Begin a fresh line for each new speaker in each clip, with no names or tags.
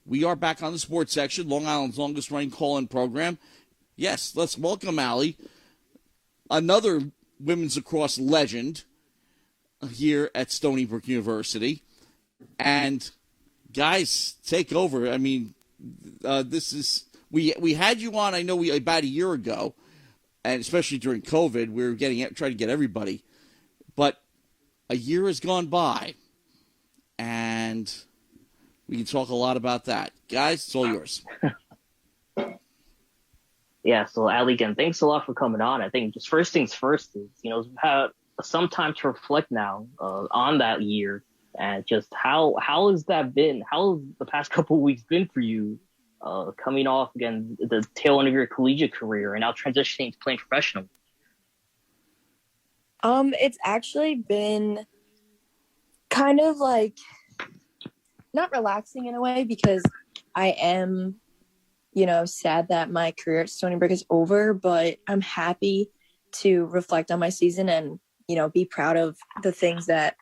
We are back on the sports section, Long Island's longest-running call-in program. Yes, let's welcome Allie, another women's lacrosse legend here at Stony Brook University. And guys, take over. I mean, this is we had you on. I know about a year ago, and especially during COVID, we were trying to get everybody. But a year has gone by, and we can talk a lot about that. Guys, it's all yours.
Yeah, so Ali, again, thanks a lot for coming on. I think just first things first is, we've had some time to reflect now on that year and just how has that been? How has the past couple of weeks been for you coming off, again, the tail end of your collegiate career and now transitioning to playing professional?
It's actually been kind of like not relaxing in a way because I am sad that my career at Stony Brook is over, but I'm happy to reflect on my season and, be proud of the things that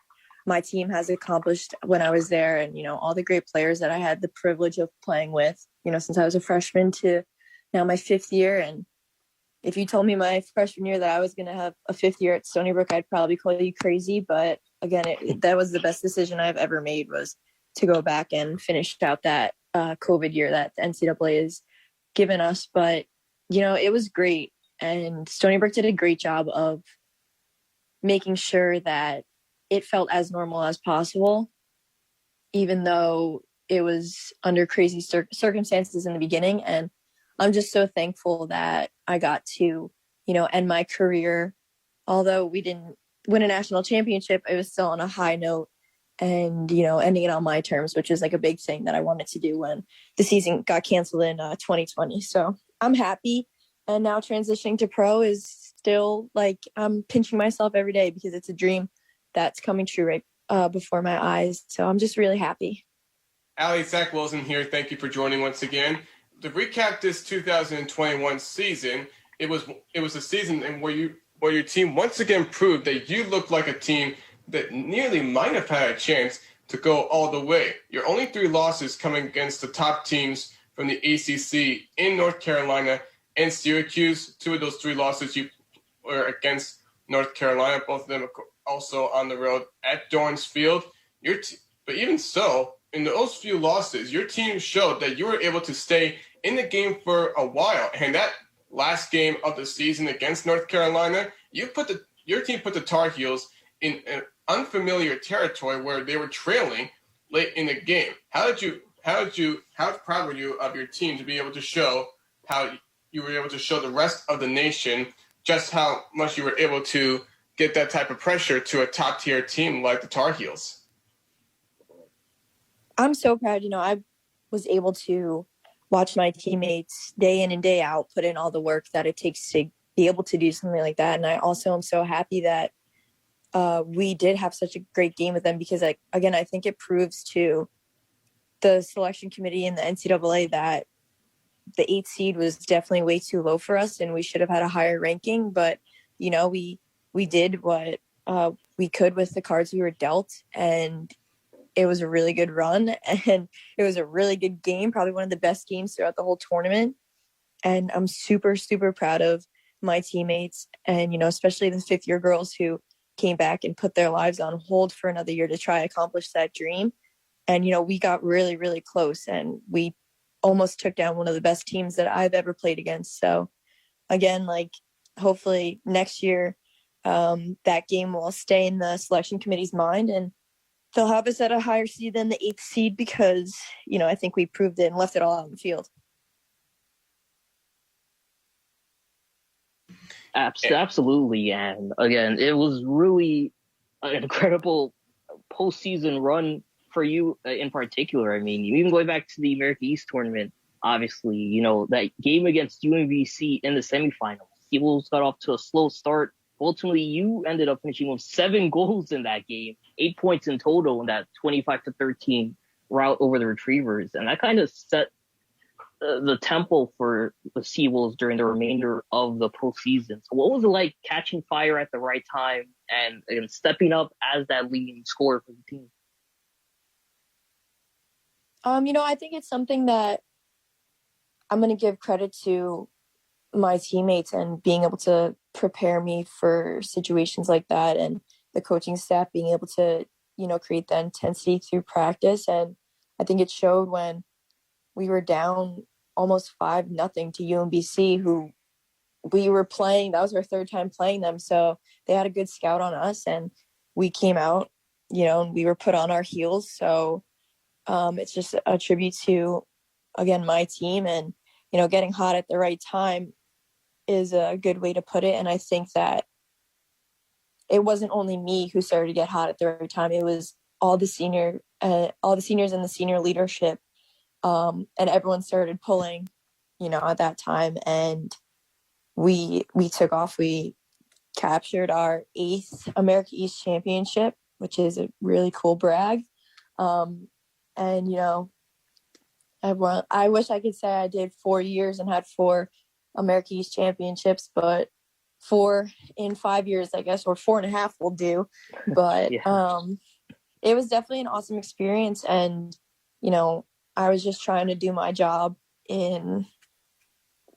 my team has accomplished when I was there and, all the great players that I had the privilege of playing with, since I was a freshman to now my fifth year. And if you told me my freshman year that I was going to have a fifth year at Stony Brook, I'd probably call you crazy. But again, that was the best decision I've ever made, was to go back and finish out that COVID year that the NCAA has given us. But, it was great. And Stony Brook did a great job of making sure that it felt as normal as possible, even though it was under crazy circumstances in the beginning. And I'm just so thankful that I got to, end my career. Although we didn't win a national championship, it was still on a high note. And, ending it on my terms, which is like a big thing that I wanted to do when the season got canceled in 2020. So I'm happy. And now transitioning to pro is still like I'm pinching myself every day because it's a dream that's coming true right before my eyes. So I'm just really happy.
Allie, Zach Wilson here. Thank you for joining once again. To recap this 2021 season, it was a season in where your team once again proved that you looked like a team that nearly might have had a chance to go all the way. Your only 3 losses coming against the top teams from the ACC in North Carolina and Syracuse. 2 of those 3 losses you were against North Carolina, both of them also on the road at Dorrance Field. But even so, in those few losses, your team showed that you were able to stay in the game for a while. And that last game of the season against North Carolina, your team put the Tar Heels in an unfamiliar territory where they were trailing late in the game. How proud were you of your team to be able to show how you were able to show the rest of the nation just how much you were able to get that type of pressure to a top tier team like the Tar Heels?
I'm so proud. I was able to watch my teammates day in and day out put in all the work that it takes to be able to do something like that. And I also am so happy that we did have such a great game with them because, I think it proves to the selection committee and the NCAA that the 8th seed was definitely way too low for us and we should have had a higher ranking. But, we did what we could with the cards we were dealt, and it was a really good run and it was a really good game, probably one of the best games throughout the whole tournament. And I'm super, super proud of my teammates and, especially the 5th year girls who came back and put their lives on hold for another year to try to accomplish that dream. And, we got really, really close and we almost took down one of the best teams that I've ever played against. So again, hopefully next year, that game will stay in the selection committee's mind and they'll have us at a higher seed than the 8th seed because, I think we proved it and left it all out in the field.
Absolutely. And again, it was really an incredible postseason run for you in particular. I mean, even going back to the America East tournament, obviously, that game against UMBC in the semifinals, Eagles got off to a slow start. Ultimately, you ended up finishing with 7 goals in that game, 8 points in total in that 25-13 rout over the Retrievers. And that kind of set the tempo for the Seawolves during the remainder of the postseason. So what was it like catching fire at the right time and stepping up as that leading scorer for the team?
I think it's something that I'm going to give credit to my teammates and being able to prepare me for situations like that, and the coaching staff being able to, create the intensity through practice. And I think it showed when we were down almost 5-0 to UMBC, who we were playing. That was our third time playing them. So they had a good scout on us, and we came out, and we were put on our heels. So it's just a tribute to, again, my team, and, getting hot at the right time is a good way to put it. And I think that it wasn't only me who started to get hot at the right time. It was all the seniors and the senior leadership. And everyone started pulling, at that time. And we took off. We captured our 8th America East Championship, which is a really cool brag. And, I wish I could say I did 4 years and had 4 America East Championships, but 4 in 5 years, I guess, or 4.5 will do. But it was definitely an awesome experience. And, I was just trying to do my job in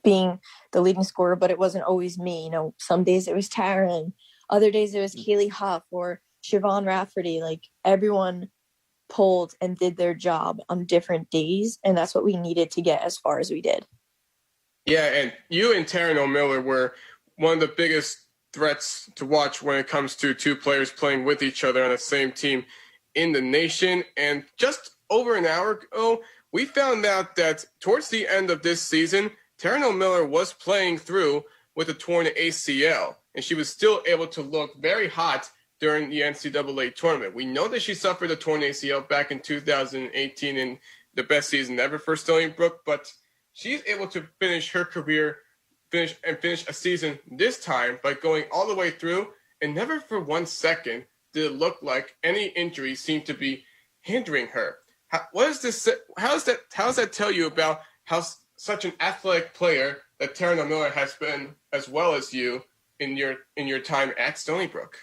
being the leading scorer, but it wasn't always me. Some days it was Taryn, other days it was Kaylee Huff or Siobhan Rafferty. Like, everyone pulled and did their job on different days, and that's what we needed to get as far as we did.
Yeah, and you and Taryn O'Miller were one of the biggest threats to watch when it comes to two players playing with each other on the same team in the nation. And just over an hour ago, we found out that towards the end of this season, Taryn O'Miller was playing through with a torn ACL, and she was still able to look very hot during the NCAA tournament. We know that she suffered a torn ACL back in 2018 in the best season ever for Stony Brook, but she's able to finish her career, finish a season this time by going all the way through, and never for 1 second did it look like any injury seemed to be hindering her. How does that tell you about how such an athletic player that Taryn O'Miller has been, as well as you, in your time at Stony Brook?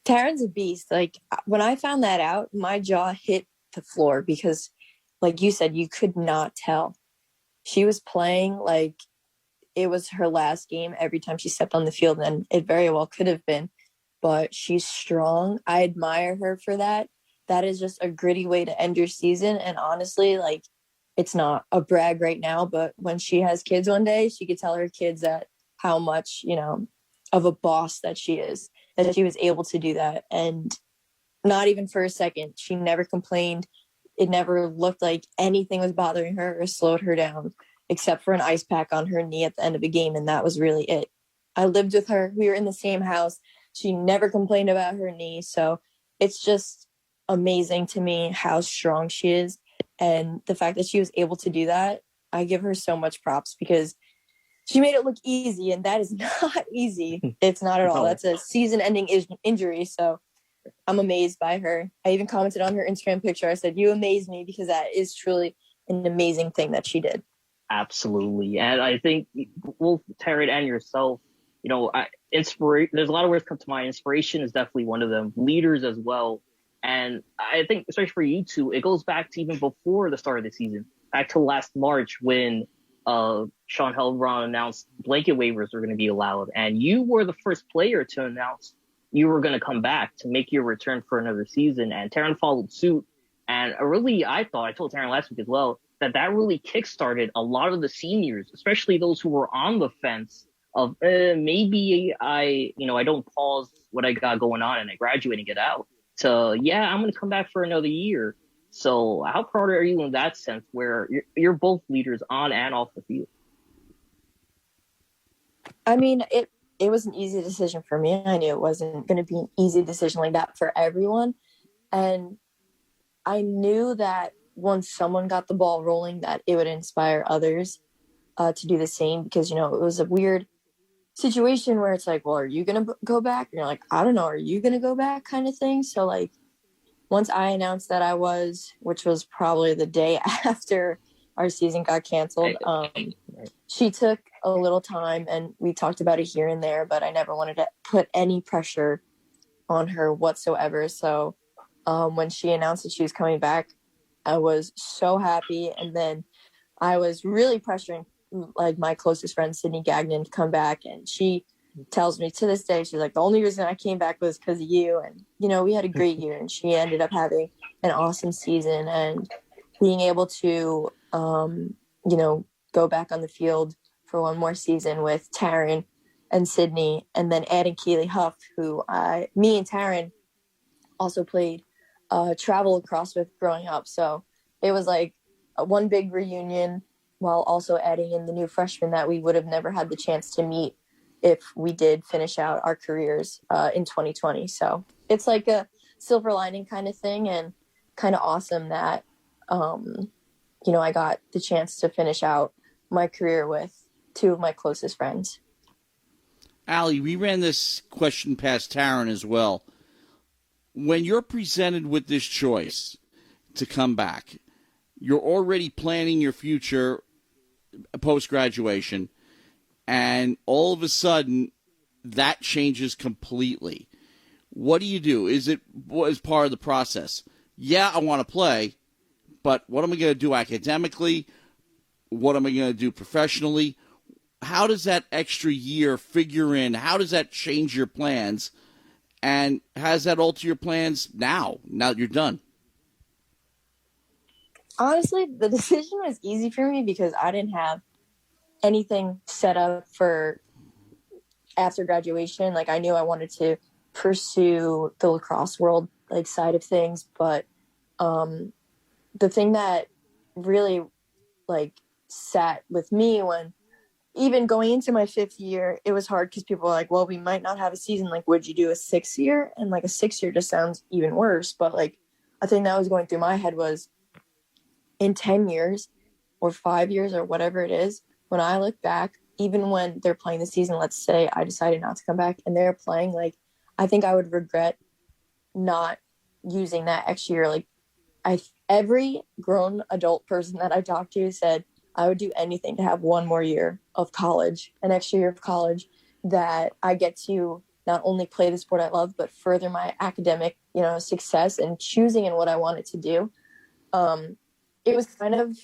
Taryn's a beast. Like, when I found that out, my jaw hit the floor because, like you said, you could not tell. She was playing like it was her last game every time she stepped on the field, and it very well could have been. But she's strong. I admire her for that. That is just a gritty way to end your season. And honestly, like, it's not a brag right now, but when she has kids one day, she could tell her kids that how much, of a boss that she is, that she was able to do that. And not even for a second, she never complained. It never looked like anything was bothering her or slowed her down, except for an ice pack on her knee at the end of a game. And that was really it. I lived with her. We were in the same house. She never complained about her knee. So it's just amazing to me how strong she is. And the fact that she was able to do that, I give her so much props, because she made it look easy, and that is not easy. It's not at all.
No.
That's a season-ending injury, so I'm amazed by her. I even commented on her Instagram picture. I said, "You amaze me," because that is truly an amazing thing that she did.
Absolutely. And I think both Taryn and yourself, there's a lot of words come to mind. Inspiration is definitely one of them. Leaders as well. And I think, especially for you two, it goes back to even before the start of the season, back to last March when Sean Helbron announced blanket waivers were going to be allowed. And you were the first player to announce you were going to come back to make your return for another season. And Taryn followed suit. And really, I told Taryn last week as well, that really kickstarted a lot of the seniors, especially those who were on the fence of maybe I don't pause what I got going on and I graduate and get out. So, yeah, I'm going to come back for another year. So how proud are you in that sense, where you're both leaders on and off the field?
I mean, it was an easy decision for me. I knew it wasn't going to be an easy decision like that for everyone. And I knew that once someone got the ball rolling, that it would inspire others to do the same, because, it was a weird situation where it's like, well, are you going to go back? And you're like, I don't know. Are you going to go back, kind of thing? So, like, once I announced that I was, which was probably the day after our season got canceled, she took a little time, and we talked about it here and there, but I never wanted to put any pressure on her whatsoever. So when she announced that she was coming back, I was so happy. And then I was really pressuring like my closest friend, Sydney Gagnon, to come back. And she tells me to this day, she's like, the only reason I came back was because of you. And, you know, we had a great year, and she ended up having an awesome season, and being able to, you know, go back on the field for one more season with Taryn and Sydney, and then adding Keely Huff, who me and Taryn also played travel across with growing up. So it was like one big reunion, while also adding in the new freshmen that we would have never had the chance to meet if we did finish out our careers in 2020. So it's like a silver lining kind of thing, and kind of awesome that, you know, I got the chance to finish out my career with two of my closest friends.
Allie, we ran this question past Taryn as well. When you're presented with this choice to come back, you're already planning your future post-graduation, and all of a sudden that changes completely. What do you do? What is part of the process? Yeah, I want to play, but what am I going to do academically? What am I going to do professionally? How does that extra year figure in? How does that change your plans? And has that alter your plans now that you're done?
Honestly, the decision was easy for me because I didn't have anything set up for after graduation. Like, I knew I wanted to pursue the lacrosse world, like, side of things. But the thing that really, like, sat with me when even going into my 5th year, it was hard because people were like, well, we might not have a season. Like, would you do a 6th year? And like a 6th year just sounds even worse. But like, a thing that was going through my head was, in 10 years or 5 years or whatever it is, when I look back, even when they're playing the season, let's say I decided not to come back and they're playing, like, I think I would regret not using that extra year. Like, every grown adult person that I talked to said I would do anything to have one more year of college, an extra year of college, that I get to not only play the sport I love, but further my academic, you know, success and choosing in what I wanted to do. It was kind of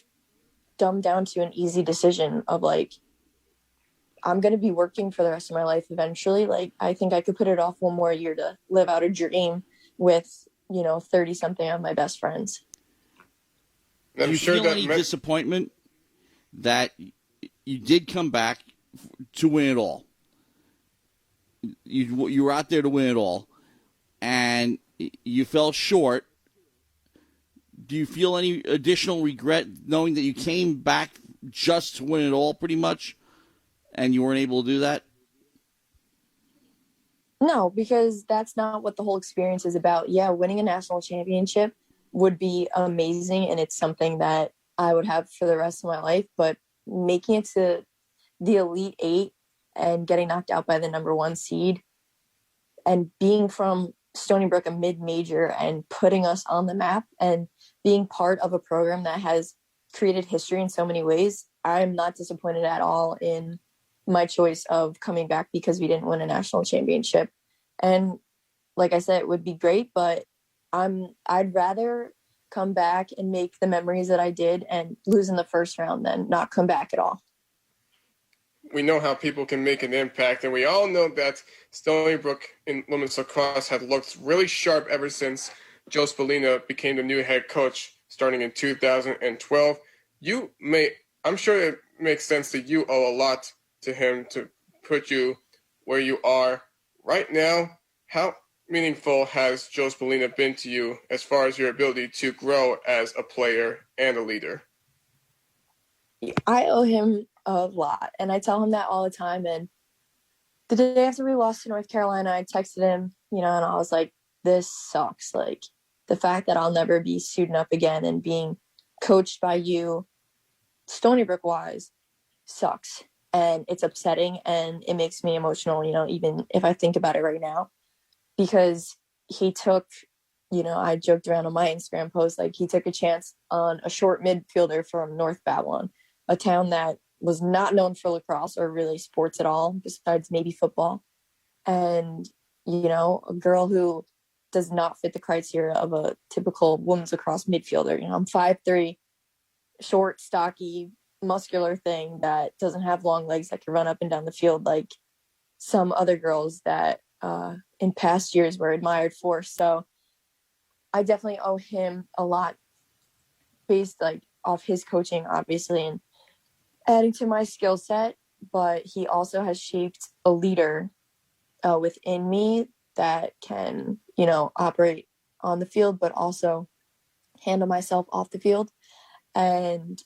dumbed down to an easy decision of like, I'm going to be working for the rest of my life eventually. Like, I think I could put it off one more year to live out a dream with, you know, 30 something of my best friends.
Do you feel any disappointment that you did come back to win it all? You were out there to win it all, and you fell short. Do you feel any additional regret knowing that you came back just to win it all, pretty much, and you weren't able to do that?
No, because that's not what the whole experience is about. Yeah, winning a national championship would be amazing, and it's something that I would have for the rest of my life. But making it to the Elite Eight and getting knocked out by the number 1 seed, and being from Stony Brook, a mid-major, and putting us on the map and being part of a program that has created history in so many ways, I'm not disappointed at all in my choice of coming back because we didn't win a national championship. And like I said, it would be great, but I'd rather come back and make the memories that I did and lose in the first round than not come back at all.
We know how people can make an impact, and we all know that Stony Brook in women's lacrosse had looked really sharp ever since Joe Spallina became the new head coach starting in 2012. I'm sure it makes sense that you owe a lot to him to put you where you are right now. How meaningful has Joe Spallina been to you as far as your ability to grow as a player and a leader?
I owe him a lot, and I tell him that all the time. And the day after we lost to North Carolina, I texted him, you know, and I was like, this sucks. Like, the fact that I'll never be suiting up again and being coached by you, Stony Brook wise, sucks. And it's upsetting, and it makes me emotional, you know, even if I think about it right now, because he took, you know, I joked around on my Instagram post, like, he took a chance on a short midfielder from North Babylon, a town that was not known for lacrosse or really sports at all, besides maybe football. And, you know, a girl who does not fit the criteria of a typical women's lacrosse midfielder. You know, I'm 5'3", short, stocky, muscular thing that doesn't have long legs that can run up and down the field like some other girls that in past years were admired for. So I definitely owe him a lot based like off his coaching, obviously, and adding to my skill set. But he also has shaped a leader within me that can, you know, operate on the field, but also handle myself off the field. And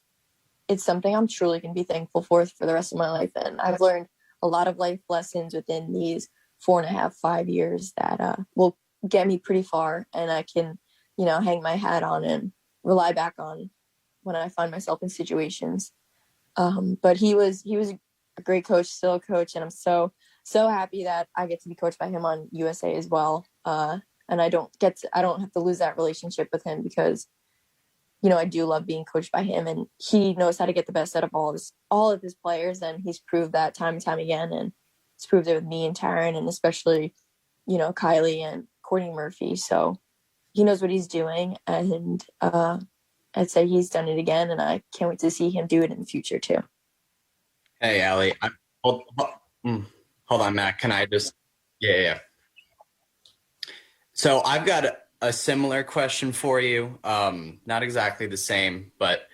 it's something I'm truly going to be thankful for the rest of my life. And I've learned a lot of life lessons within these 4.5, 5 years that will get me pretty far. And I can, you know, hang my hat on and rely back on when I find myself in situations. But he was a great coach, still a coach. And I'm so happy that I get to be coached by him on USA as well. And I don't have to lose that relationship with him because, you know, I do love being coached by him, and he knows how to get the best out of all of his players. And he's proved that time and time again. And he's proved it with me and Taryn, and especially, you know, Kylie and Courtney Murphy. So he knows what he's doing. And I'd say he's done it again. And I can't wait to see him do it in the future too.
Hey, Allie. Hold on, Matt. Can I just? Yeah. So I've got a similar question for you. Not exactly the same, but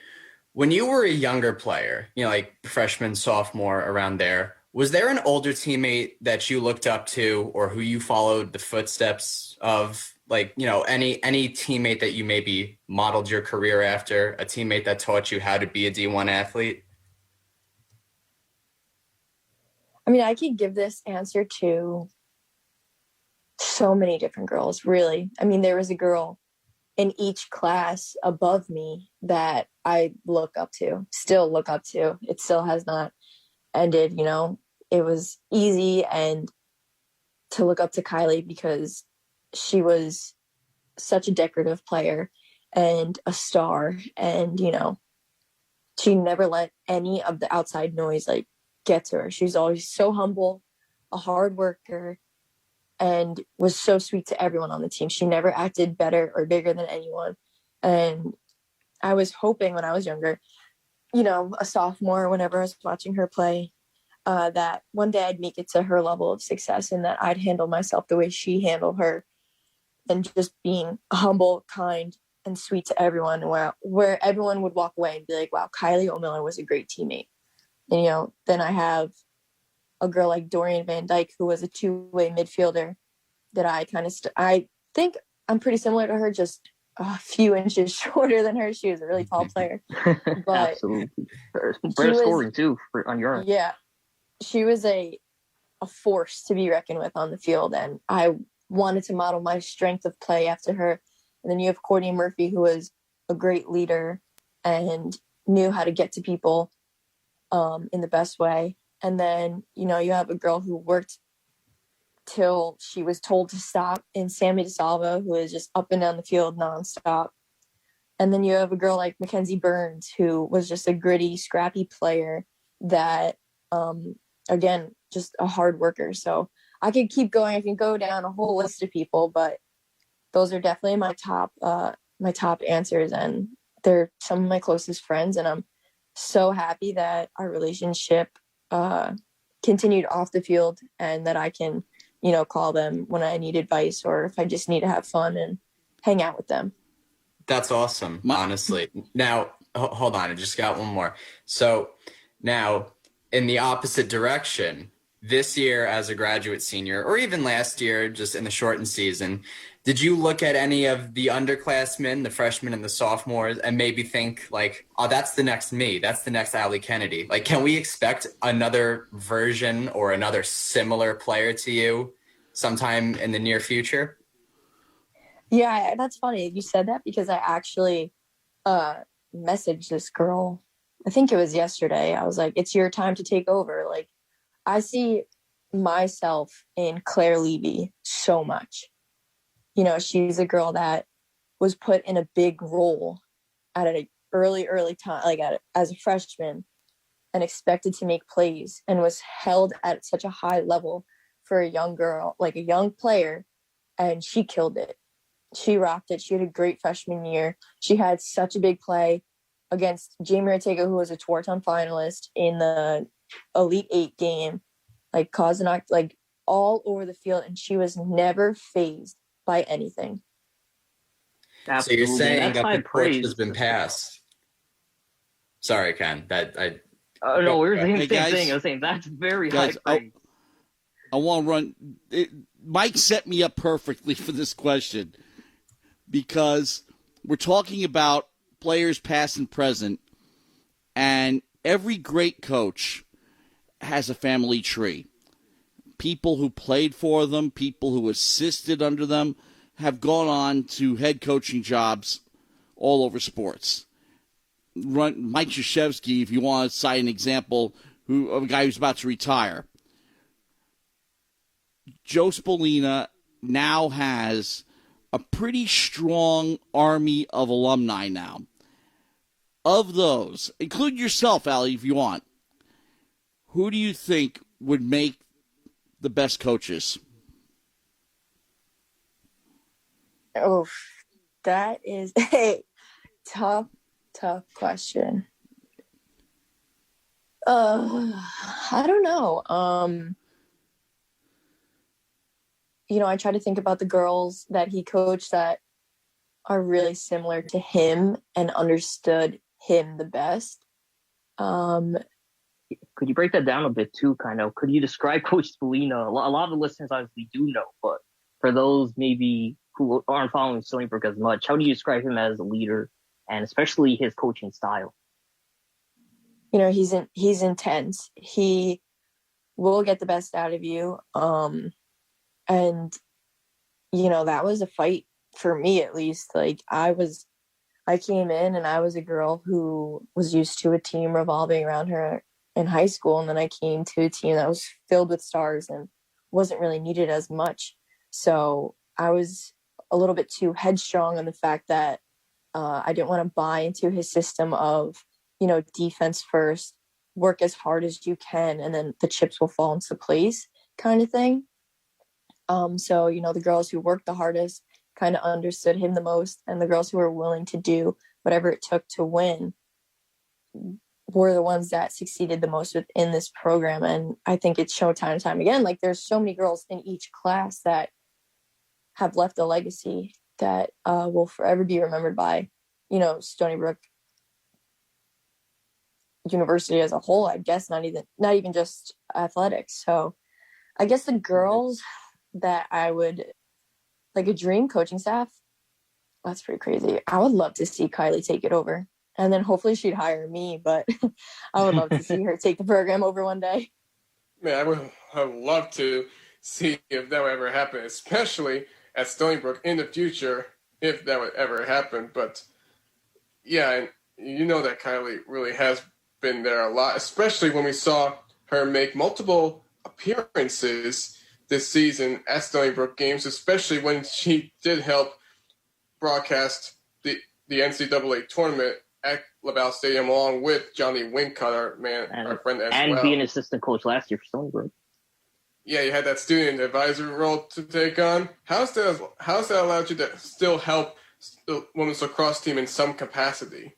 when you were a younger player, you know, like freshman, sophomore, around there, was there an older teammate that you looked up to or who you followed the footsteps of? Like, you know, any teammate that you maybe modeled your career after, a teammate that taught you how to be a D1 athlete?
I mean, I could give this answer to so many different girls, really. I mean, there was a girl in each class above me that I still look up to. It still has not ended, you know. It was easy and to look up to Kylie because she was such a decorative player and a star. And, you know, she never let any of the outside noise like get to her. She was always so humble, a hard worker, and was so sweet to everyone on the team. She never acted better or bigger than anyone. And I was hoping when I was younger, you know, a sophomore, whenever I was watching her play, that one day I'd make it to her level of success and that I'd handle myself the way she handled her, and just being humble, kind, and sweet to everyone, where everyone would walk away and be like, wow, Kylie O'Miller was a great teammate. And, you know, then I have a girl like Dorian Van Dyke, who was a two-way midfielder that I kind of, I think I'm pretty similar to her, just a few inches shorter than her. She was a really tall player. But
absolutely. Better scoring too on your end.
Yeah. She was a force to be reckoned with on the field. And I wanted to model my strength of play after her. And then you have Courtney Murphy, who was a great leader and knew how to get to people in the best way. And then, you know, you have a girl who worked till she was told to stop in Sammy DeSalvo, who is just up and down the field nonstop. And then you have a girl like Mackenzie Burns, who was just a gritty, scrappy player that, again, just a hard worker. So I could keep going. I can go down a whole list of people, but those are definitely my top answers. And they're some of my closest friends. And I'm so happy that our relationship continued off the field, and that I can, you know, call them when I need advice or if I just need to have fun and hang out with them.
That's awesome, honestly. Now, hold on. I just got one more. So now, in the opposite direction, this year as a graduate senior, or even last year, just in the shortened season, did you look at any of the underclassmen, the freshmen and the sophomores, and maybe think like, oh, that's the next me. That's the next Allie Kennedy. Like, can we expect another version or another similar player to you sometime in the near future?
Yeah, that's funny you said that, because I actually messaged this girl. I think it was yesterday. I was like, it's your time to take over. Like, I see myself in Claire Levy so much. You know, she's a girl that was put in a big role at an early time, like as a freshman, and expected to make plays, and was held at such a high level for a young girl, like a young player, and she killed it. she rocked it. She had a great freshman year. She had such a big play against Jamie Ortega, who was a Tewaaraton finalist in the Elite Eight game, like causing like all over the field, and she was never phased by anything.
Absolutely.
So you're saying
That's
that
high
the torch
praise.
has been passed? Sorry, Ken.
No, we were saying the
Hey,
same
guys.
thing. I was saying that's very
Guys,
high praise.
I want to run. Mike set me up perfectly for this question because we're talking about players past and present, and every great coach has a family tree. People who played for them, people who assisted under them, have gone on to head coaching jobs all over sports. Mike Krzyzewski, if you want to cite an example, of a guy who's about to retire. Joe Spolina now has a pretty strong army of alumni now. Of those, include yourself, Allie, if you want, who do you think would make the best coaches?
Oh, that is a tough question. I don't know. I try to think about the girls that he coached that are really similar to him and understood him the best.
Could you break that down a bit too, kind of? Could you describe Coach Spolina? A lot of the listeners obviously do know, but for those maybe who aren't following Stony Brook as much, how do you describe him as a leader and especially his coaching style?
He's intense. He will get the best out of you. And that was a fight for me, at least. Like I came in and I was a girl who was used to a team revolving around her in high school. And then I came to a team that was filled with stars and wasn't really needed as much. So I was a little bit too headstrong on the fact that I didn't want to buy into his system of, defense first, work as hard as you can, and then the chips will fall into place kind of thing. So, the girls who worked the hardest kind of understood him the most, and the girls who were willing to do whatever it took to win were the ones that succeeded the most within this program. And I think it's shown time and time again, like there's so many girls in each class that have left a legacy that will forever be remembered by, Stony Brook University as a whole, I guess, not even just athletics. So I guess the girls that I would like a dream coaching staff, that's pretty crazy. I would love to see Kylie take it over, and then hopefully she'd hire me, but I would love to see her take the program over one day.
Man, I would love to see if that would ever happen, especially at Stony Brook in the future, if that would ever happen. But yeah, and that Kylie really has been there a lot, especially when we saw her make multiple appearances this season at Stony Brook games, especially when she did help broadcast the NCAA tournament at LaBelle Stadium along with Johnny Wincott, our friend as well.
And be an assistant coach last year for Stony Brook.
Yeah, you had that student advisory role to take on. How's that allowed you to still help the women's lacrosse team in some capacity?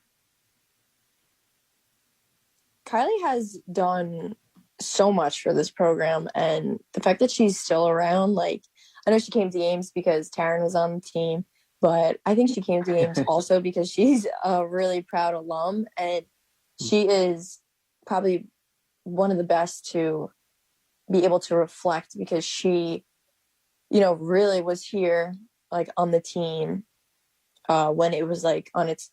Kylie has done so much for this program, and the fact that she's still around, like I know she came to games because Taryn was on the team, but I think she came to games also because she's a really proud alum, and she is probably one of the best to be able to reflect because she, really was here like on the team when it was like on its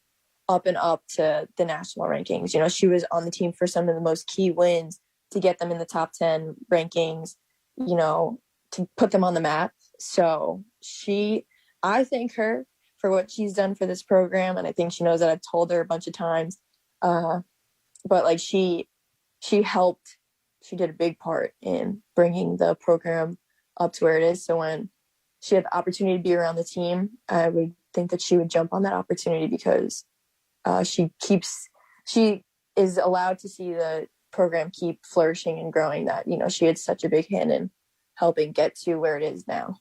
up and up to the national rankings. She was on the team for some of the most key wins to get them in the top 10 rankings, to put them on the map. So I thank her for what she's done for this program. And I think she knows that I've told her a bunch of times. But like she helped, she did a big part in bringing the program up to where it is. So when she had the opportunity to be around the team, I would think that she would jump on that opportunity because she is allowed to see the program keep flourishing and growing, that she had such a big hand in helping get to where it is now.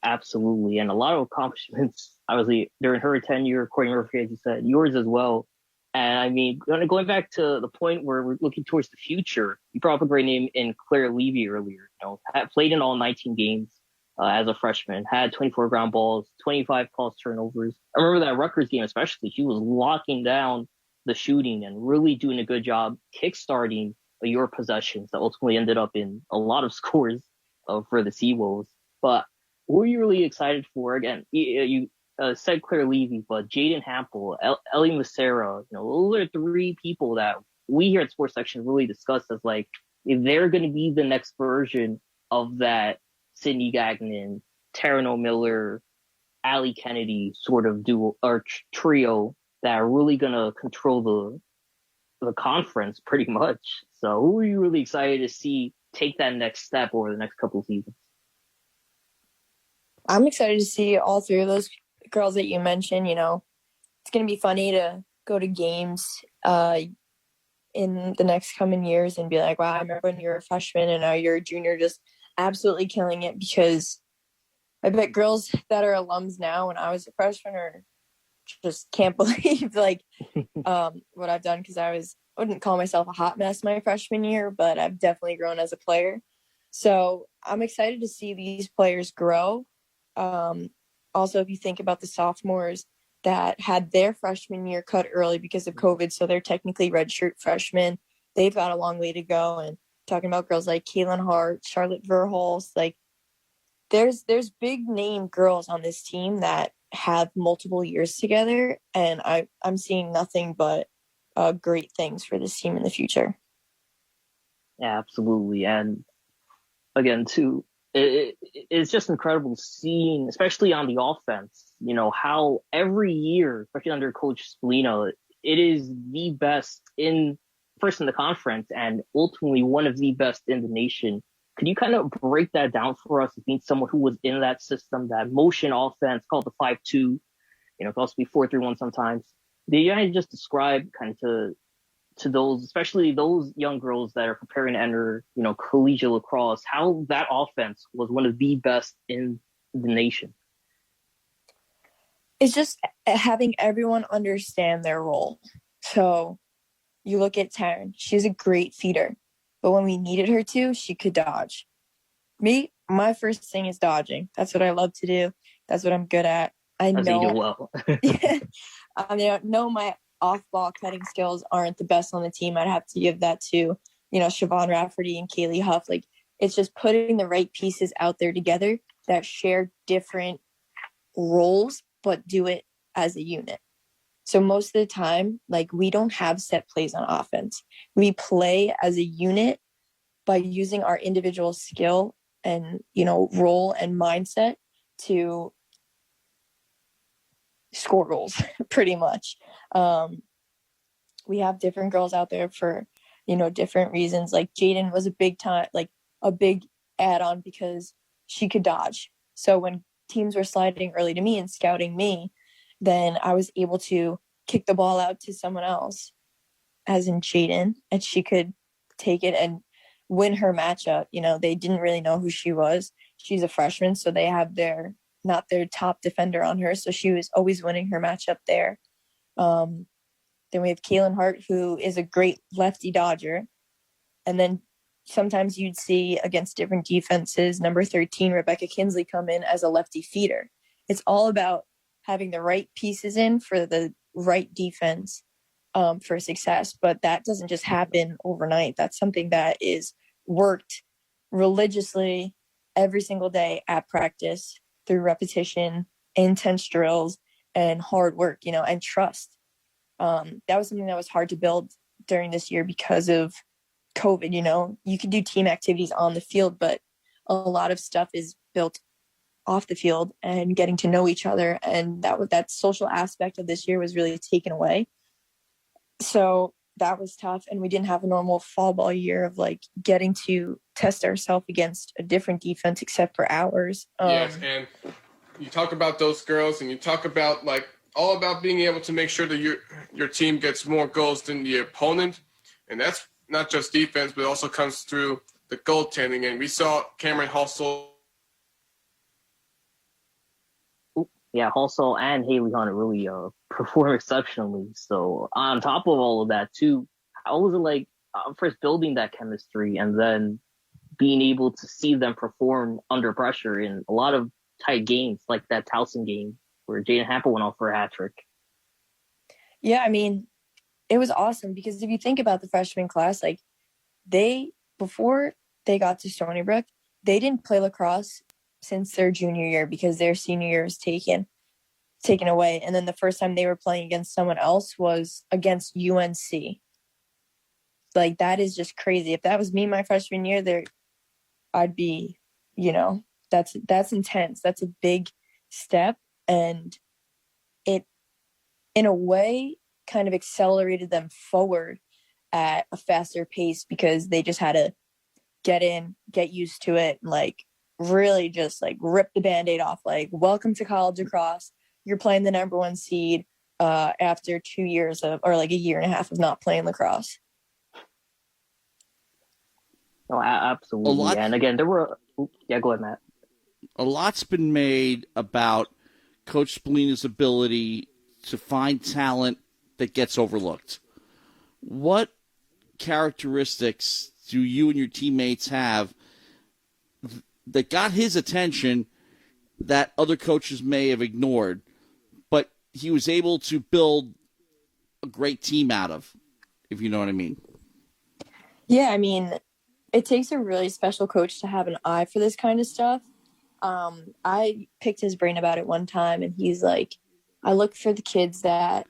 Absolutely. And a lot of accomplishments, obviously, during her tenure, Courtney Murphy, as you said, yours as well. And I mean, going back to the point where we're looking towards the future, you brought up a great name in Claire Levy earlier. Had played in all 19 games as a freshman, had 24 ground balls, 25 plus turnovers. I remember that Rutgers game especially. She was locking down the shooting and really doing a good job kickstarting your possessions that ultimately ended up in a lot of scores for the Seawolves. But who are you really excited for? Again, you said Claire Levy, but Jaden Hampel, Ellie Macera, those are three people that we here at Sports Section really discuss as like, if they're going to be the next version of that Sydney Gagnon, Taryn Miller, Allie Kennedy sort of duo or trio that are really going to control the conference pretty much. So who are you really excited to see take that next step over the next couple of seasons?
I'm excited to see all three of those girls that you mentioned. It's going to be funny to go to games in the next coming years and be like, wow, I remember when you were a freshman and now you're a junior, just absolutely killing it, because I bet girls that are alums now when I was a freshman are just can't believe what I've done, because I wouldn't call myself a hot mess my freshman year, but I've definitely grown as a player. So I'm excited to see these players grow. Also, if you think about the sophomores that had their freshman year cut early because of COVID, so they're technically redshirt freshmen, they've got a long way to go. And talking about girls like Kaylin Hart, Charlotte Verhulst, there's big name girls on this team that have multiple years together, and I'm seeing nothing but great things for this team in the future.
Yeah, absolutely. And again, too, it's just incredible seeing, especially on the offense, how every year, especially under Coach Spallino, it is the best first in the conference and ultimately one of the best in the nation. Could you kind of break that down for us as being someone who was in that system, that motion offense called the 5-2, it could also be 4-3-1 sometimes. Did you just describe kind of to those, especially those young girls that are preparing to enter, collegiate lacrosse, how that offense was one of the best in the nation?
It's just having everyone understand their role. So you look at Taryn, she's a great feeder, but when we needed her to, she could dodge. Me, my first thing is dodging. That's what I love to do. That's what I'm good at. I know
you do well.
I know my off-ball cutting skills aren't the best on the team. I'd have to give that to, Siobhan Rafferty and Kaylee Huff. It's just putting the right pieces out there together that share different roles, but do it as a unit. So most of the time, we don't have set plays on offense. We play as a unit by using our individual skill and, role and mindset to score goals, pretty much. We have different girls out there for, different reasons. Jaden was a big add-on because she could dodge. So when teams were sliding early to me and scouting me, then I was able to kick the ball out to someone else, as in Jaden, and she could take it and win her matchup. They didn't really know who she was. She's a freshman, so they have not their top defender on her, so she was always winning her matchup there. Then we have Kaylin Hart, who is a great lefty dodger. And then sometimes you'd see against different defenses, number 13, Rebecca Kinsley, come in as a lefty feeder. It's all about having the right pieces in for the right defense for success. But that doesn't just happen overnight. That's something that is worked religiously every single day at practice, through repetition, intense drills, and hard work, and trust. That was something that was hard to build during this year because of COVID. You can do team activities on the field, but a lot of stuff is built off the field and getting to know each other. And that social aspect of this year was really taken away. So that was tough. And we didn't have a normal fall ball year of getting to test ourselves against a different defense except for ours.
Yes. And you talk about those girls and you talk about all about being able to make sure that your team gets more goals than the opponent. And that's not just defense, but it also comes through the goaltending. And we saw Cameron Hustle
yeah, Halsall and Haley Hunter really perform exceptionally. So on top of all of that too, how was it like first building that chemistry and then being able to see them perform under pressure in a lot of tight games like that Towson game where Jaden Hampel went off for a hat trick?
Yeah, I mean, it was awesome because if you think about the freshman class, like before they got to Stony Brook, they didn't play lacrosse since their junior year because their senior year was taken away. And then the first time they were playing against someone else was against UNC. Like, that is just crazy. If that was me my freshman year, I'd be, that's intense. That's a big step. And it, in a way, kind of accelerated them forward at a faster pace because they just had to get in, get used to it, and like really just like rip the Band-Aid off. Like, welcome to college lacrosse. You're playing the number 1 seed after 2 years or like a year and a half of not playing lacrosse.
Oh, absolutely. And again, there were, go ahead, Matt.
A lot's been made about Coach Spallina's ability to find talent that gets overlooked. What characteristics do you and your teammates have that got his attention that other coaches may have ignored, but he was able to build a great team out of, if you know what I mean?
Yeah, I mean, it takes a really special coach to have an eye for this kind of stuff. I picked his brain about it one time, and he's like, I look for the kids that,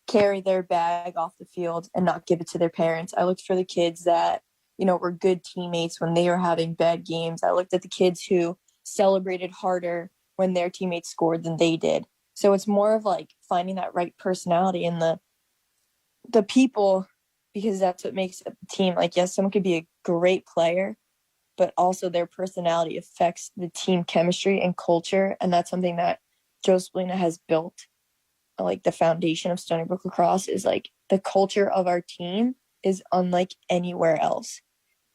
carry their bag off the field and not give it to their parents. I looked for the kids that, were good teammates when they were having bad games. I looked at the kids who celebrated harder when their teammates scored than they did. So it's more of like finding that right personality in the people, because that's what makes a team. Like, yes, someone could be a great player, but also their personality affects the team chemistry and culture. And that's something that Joe Spallina has built. Like, the foundation of Stony Brook lacrosse is like the culture of our team is unlike anywhere else.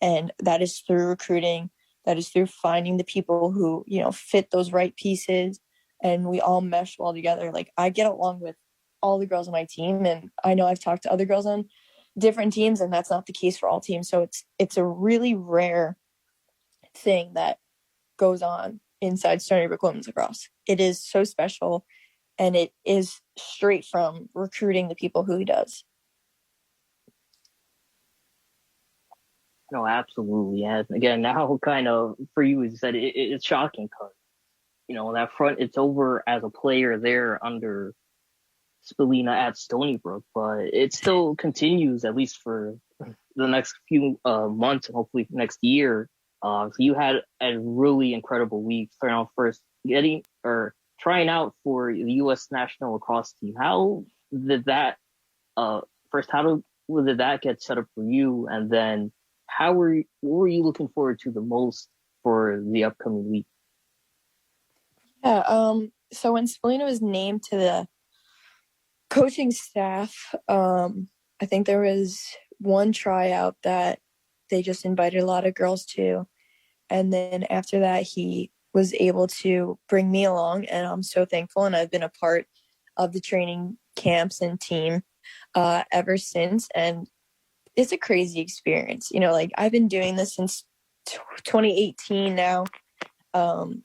And that is through recruiting. That is through finding the people who, fit those right pieces. And we all mesh well together. Like, I get along with all the girls on my team. And I know I've talked to other girls on different teams, and that's not the case for all teams. So it's a really rare thing that goes on inside Stony Brook women's lacrosse. It is so special. And it is straight from recruiting the people who he does.
No, absolutely. And again, now kind of for you, as you said, it's shocking because, that front, it's over as a player there under Spallina at Stony Brook, but it still continues at least for the next few months and hopefully next year. So you had a really incredible week starting off first trying out for the U.S. national lacrosse team. How did that did that get set up for you? And then what were you looking forward to the most for the upcoming week?
Yeah. So when Spallina was named to the coaching staff, I think there was one tryout that they just invited a lot of girls to. And then after that, he was able to bring me along, and I'm so thankful. And I've been a part of the training camps and team ever since. And it's a crazy experience. Like, I've been doing this since 2018 now. And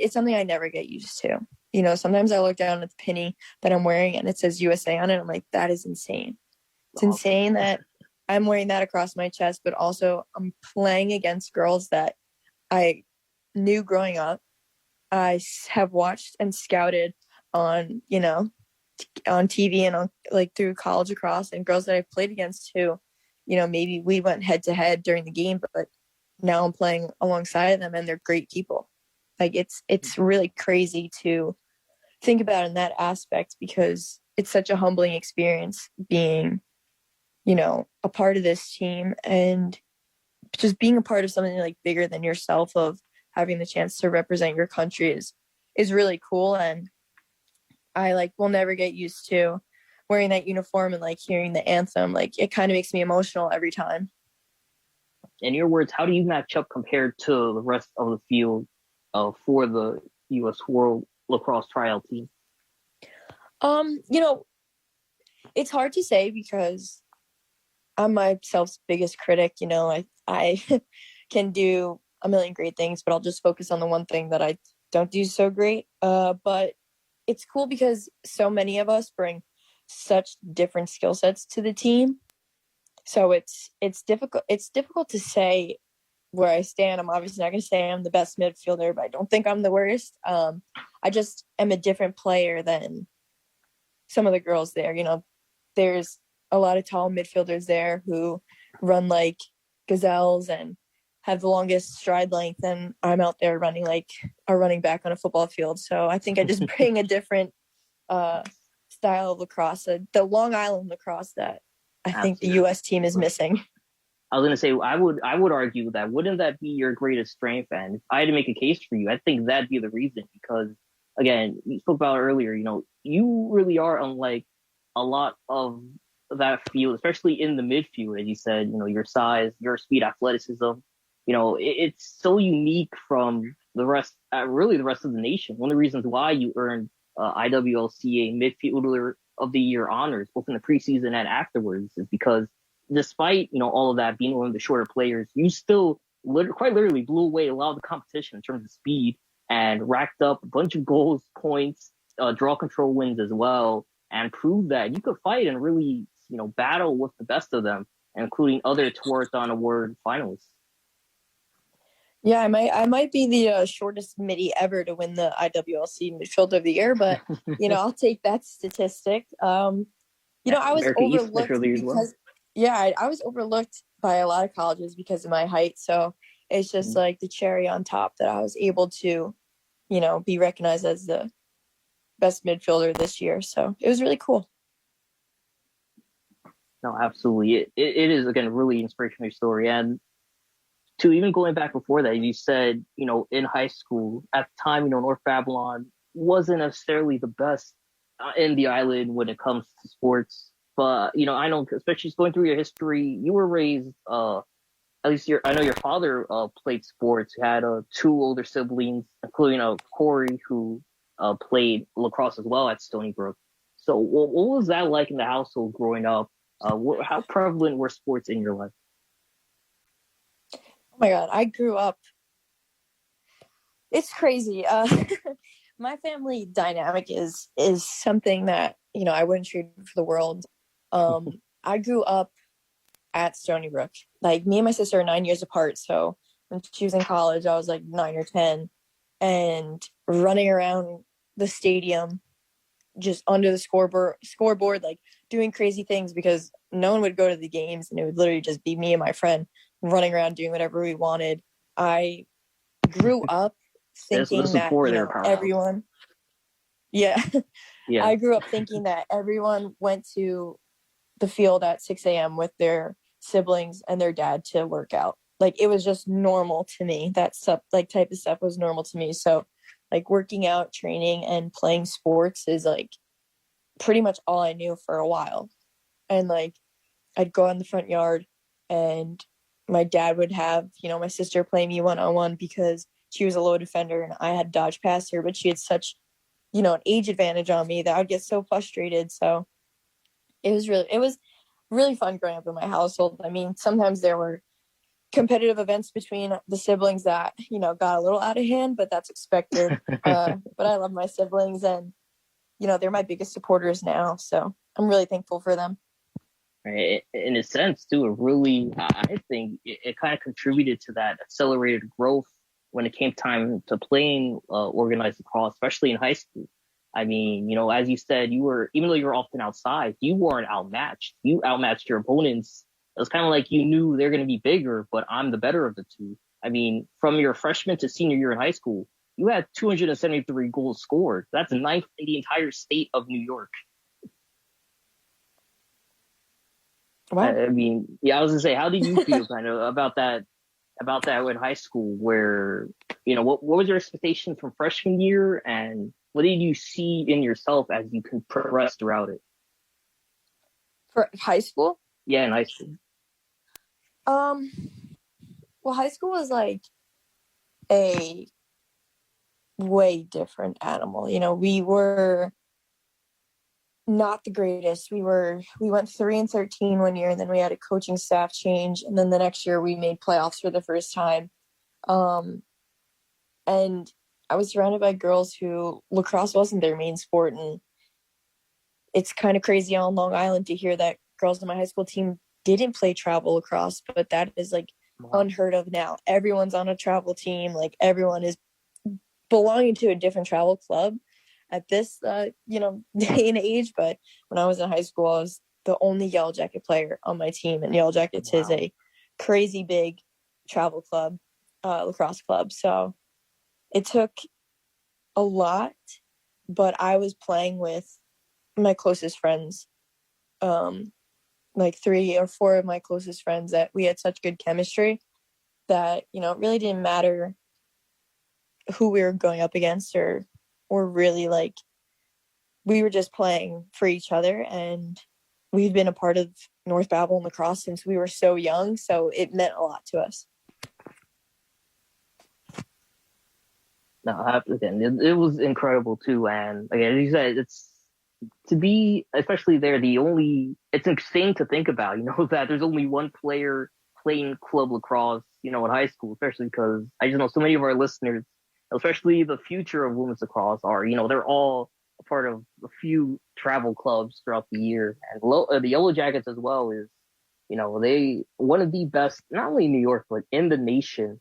it's something I never get used to. Sometimes I look down at the penny that I'm wearing and it says USA on it. I'm like, that is insane. It's insane that I'm wearing that across my chest, but also I'm playing against girls that I knew growing up. I have watched and scouted on, on TV and on like through college lacrosse, and girls that I've played against who, maybe we went head to head during the game, but now I'm playing alongside of them and they're great people. Like, it's really crazy to think about in that aspect because it's such a humbling experience being, a part of this team and just being a part of something like bigger than yourself, of having the chance to represent your country is really cool. And I will never get used to wearing that uniform and hearing the anthem. It kind of makes me emotional every time.
In your words, how do you match up compared to the rest of the field for the U.S. World Lacrosse Tryout team?
You know, it's hard to say because I'm myself's biggest critic. You know, I can do a million great things, but I'll just focus on the one thing that I don't do so great. But it's cool because so many of us bring such different skill sets to the team. So it's difficult. It's difficult to say where I stand. I'm obviously not going to say I'm the best midfielder, but I don't think I'm the worst. I just am a different player than some of the girls there. You know, there's a lot of tall midfielders there who run like gazelles and have the longest stride length, and I'm out there running like a running back on a football field. So I think I just bring a different style of lacrosse, the Long Island lacrosse that I think the U.S. team is missing.
I was going to say, I would argue that wouldn't that be your greatest strength? And if I had to make a case for you, I think that'd be the reason because, again, you spoke about earlier, you know, you really are unlike a lot of that field, especially in the midfield, as you said, you know, your size, your speed, athleticism, you know, it's so unique from the rest, really the rest of the nation. One of the reasons why you earned IWLCA Midfielder of the Year honors, both in the preseason and afterwards, is because despite, you know, all of that being one of the shorter players, you still quite literally blew away a lot of the competition in terms of speed and racked up a bunch of goals, points, draw control wins as well, and proved that you could fight and really, you know, battle with the best of them, including other Tewaaraton Award finalists.
Yeah, I might be the shortest midi ever to win the IWLC Midfielder of the Year, but you know, I'll take that statistic. You know, I was overlooked because I was overlooked by a lot of colleges because of my height. So it's just like the cherry on top that I was able to, you know, be recognized as the best midfielder this year. So it was really cool.
No, absolutely. It is, again, a really inspirational story. And to even going back before that, you said, you know, in high school, at the time, you know, North Babylon wasn't necessarily the best in the island when it comes to sports. But, you know, I know, especially going through your history, you were raised, at least I know your father played sports, had 2 older siblings, including Corey, who played lacrosse as well at Stony Brook. So what was that like in the household growing up? How prevalent were sports in your life?
Oh my God, I grew up. It's crazy. My family dynamic is something that, you know, I wouldn't trade for the world. I grew up at Stony Brook. Like, me and my sister are 9 years apart. So when she was in college, I was like 9 or 10, and running around the stadium, just under the scoreboard, like doing crazy things because no one would go to the games, and it would literally just be me and my friend running around doing whatever we wanted. I grew up thinking that, you know, everyone. Yeah. I grew up thinking that everyone went to the field at 6 a.m. with their siblings and their dad to work out. Like, it was just normal to me. That stuff, like, type of stuff was normal to me. So, like, working out, training, and playing sports is, like, pretty much all I knew for a while. And, like, I'd go in the front yard, and my dad would have, you know, my sister play me one-on-one because she was a low defender and I had dodge past her, but she had such, you know, an age advantage on me that I would get so frustrated. So it was really fun growing up in my household. I mean, sometimes there were competitive events between the siblings that, you know, got a little out of hand, but that's expected. But I love my siblings, and, you know, they're my biggest supporters now. So I'm really thankful for them.
Right. In a sense, too, I think it kind of contributed to that accelerated growth when it came time to playing organized lacrosse, especially in high school. I mean, you know, as you said, even though you were often outside, you weren't outmatched. You outmatched your opponents. It was kind of like you knew they're going to be bigger, but I'm the better of the two. I mean, from your freshman to senior year in high school, you had 273 goals scored. That's 9th in the entire state of New York. Wow. I mean, yeah, I was gonna say, how did you feel kind of about that in high school, where, you know, what was your expectation from freshman year, and what did you see in yourself as you can progress throughout it?
For high school?
Yeah, in high school.
Well, high school was like a way different animal. You know, we were not the greatest. We went 3-13 one year, and then we had a coaching staff change, and then the next year we made playoffs for the first time. And I was surrounded by girls who lacrosse wasn't their main sport, and it's kind of crazy on Long Island to hear that girls on my high school team didn't play travel lacrosse, but that is like unheard of now. Everyone's on a travel team. Like everyone is belonging to a different travel club at this, day and age. But when I was in high school, I was the only Yellow Jacket player on my team, and Yellow Jackets is a crazy big travel club, lacrosse club. So it took a lot, but I was playing with my closest friends, like 3 or 4 of my closest friends, that we had such good chemistry that, it really didn't matter who we were going up against or really, like, we were just playing for each other. And we've been a part of North Babylon lacrosse since we were so young, so it meant a lot to us.
No, again, it was incredible too. And again, as you said, it's to be, especially there, it's insane to think about, that there's only one player playing club lacrosse, in high school, especially because I just know so many of our listeners, especially the future of women's lacrosse are, they're all a part of a few travel clubs throughout the year. And the Yellow Jackets as well is, they one of the best, not only in New York, but in the nation.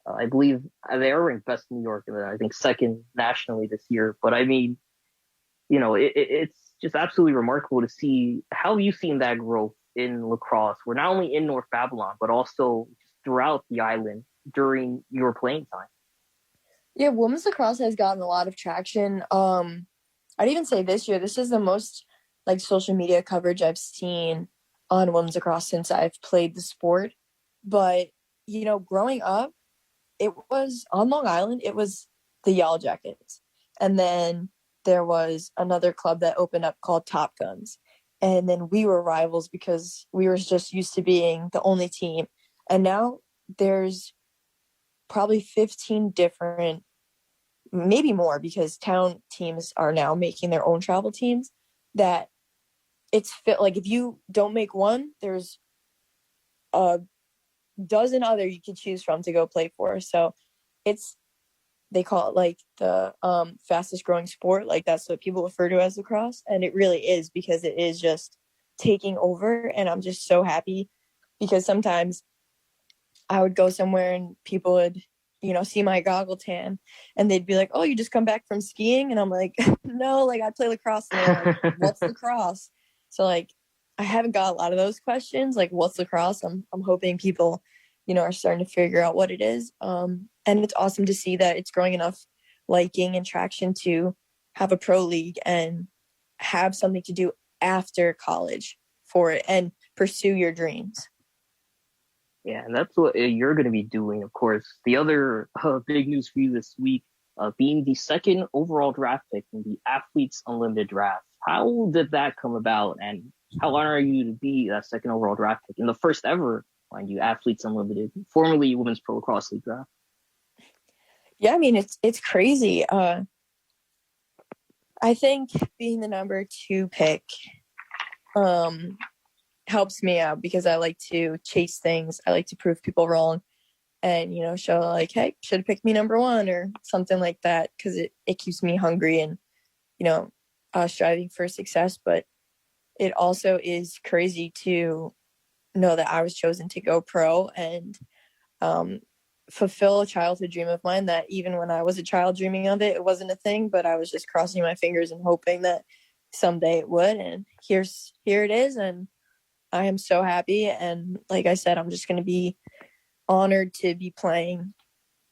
I believe they are ranked best in New York, and I think second nationally this year. But I mean, it's just absolutely remarkable to see how you've seen that growth in lacrosse. We're not only in North Babylon, but also throughout the island during your playing time.
Yeah, women's lacrosse has gotten a lot of traction. I'd even say this year, this is the most like social media coverage I've seen on women's lacrosse since I've played the sport. But, growing up, it was on Long Island, it was the Yellow Jackets. And then there was another club that opened up called Top Guns. And then we were rivals because we were just used to being the only team. And now there's probably 15 different, maybe more, because town teams are now making their own travel teams, that it's fit. Like if you don't make one, there's a dozen other you could choose from to go play for. So they call it like the fastest growing sport. Like that's what people refer to as lacrosse. And it really is, because it is just taking over. And I'm just so happy, because sometimes I would go somewhere and people would, see my goggle tan, and they'd be like, "Oh, you just come back from skiing?" And I'm like, "No, like I play lacrosse." And they're like, "What's lacrosse?" So like, I haven't got a lot of those questions, like what's lacrosse. I'm hoping people, are starting to figure out what it is. And it's awesome to see that it's growing enough liking and traction to have a pro league and have something to do after college for it and pursue your dreams.
Yeah, and that's what you're going to be doing, of course. The other big news for you this week, being the second overall draft pick in the Athletes Unlimited draft. How did that come about, and how honored are you to be that second overall draft pick in the first ever, mind you, Athletes Unlimited, formerly Women's Pro Lacrosse League draft?
Yeah, I mean, it's crazy. I think being the number 2 pick helps me out, because I like to chase things. I like to prove people wrong and, show like, hey, should have picked me number 1 or something like that, because it keeps me hungry and, striving for success. But it also is crazy to know that I was chosen to go pro and fulfill a childhood dream of mine that even when I was a child dreaming of it, it wasn't a thing, but I was just crossing my fingers and hoping that someday it would. And here it is. And I am so happy. And like I said, I'm just going to be honored to be playing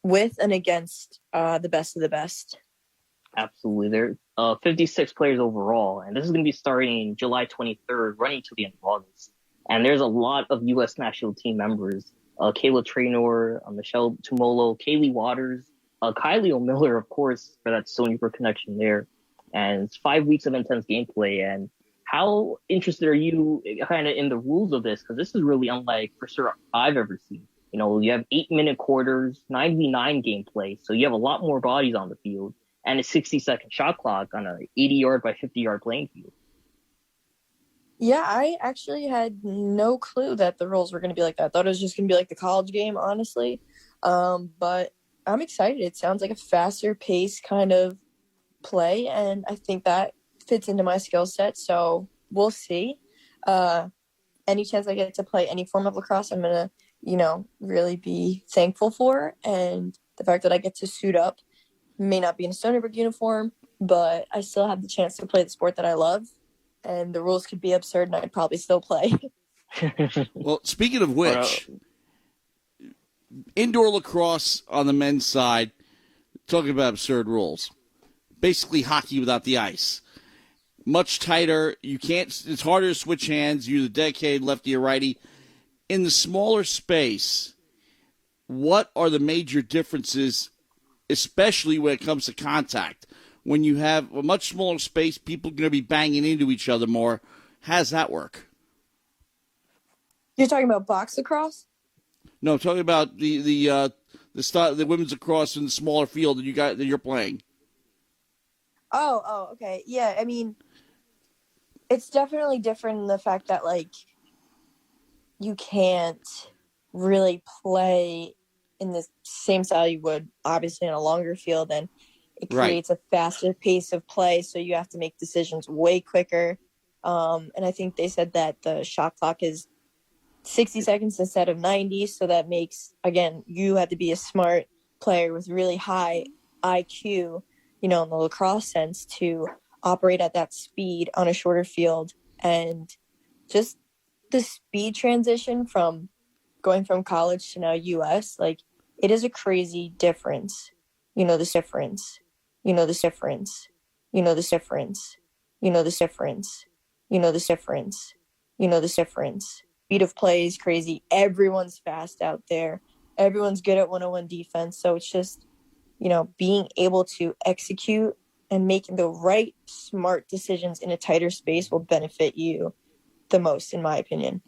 with and against the best of the best.
Absolutely. There are 56 players overall, and this is going to be starting July 23rd, running to the end of August. And there's a lot of U.S. national team members. Kayla Traynor, Michelle Tumolo, Kaylee Waters, Kylie O'Miller, of course, for that Stony Brook connection there. And it's 5 weeks of intense gameplay. And how interested are you kind of in the rules of this? Because this is really unlike for sure I've ever seen. You have 8-minute quarters, 9v9 gameplay, so you have a lot more bodies on the field, and a 60-second shot clock on a 80-yard by 50-yard playing field.
Yeah, I actually had no clue that the rules were going to be like that. I thought it was just going to be like the college game, honestly. But I'm excited. It sounds like a faster pace kind of play, and I think that fits into my skill set. So we'll see. Any chance I get to play any form of lacrosse, I'm going to, really be thankful for. And the fact that I get to suit up, may not be in a Stony Brook uniform, but I still have the chance to play the sport that I love. And the rules could be absurd, and I'd probably still play.
Well, speaking of which, indoor lacrosse on the men's side, talking about absurd rules. Basically hockey without the ice. Much tighter. It's harder to switch hands. You're the dedicated lefty or righty. In the smaller space, what are the major differences, especially when it comes to contact? When you have a much smaller space, people are going to be banging into each other more. How does that work?
You're talking about box lacrosse?
No, I'm talking about the women's lacrosse in the smaller field that you're playing.
Oh, okay. Yeah, I mean, it's definitely different in the fact that, you can't really play in the same style you would, obviously, in a longer field, and it creates a faster pace of play, so you have to make decisions way quicker. And I think they said that the shot clock is 60 seconds instead of 90, so that makes, again, you have to be a smart player with really high IQ, in the lacrosse sense, to operate at that speed on a shorter field. And just the speed transition from going from college to now US, it is a crazy difference. This difference. This difference. This difference. This difference. This difference. This difference. Speed of play is crazy. Everyone's fast out there. Everyone's good at 101 defense. So it's just, being able to execute and making the right smart decisions in a tighter space will benefit you the most, in my opinion.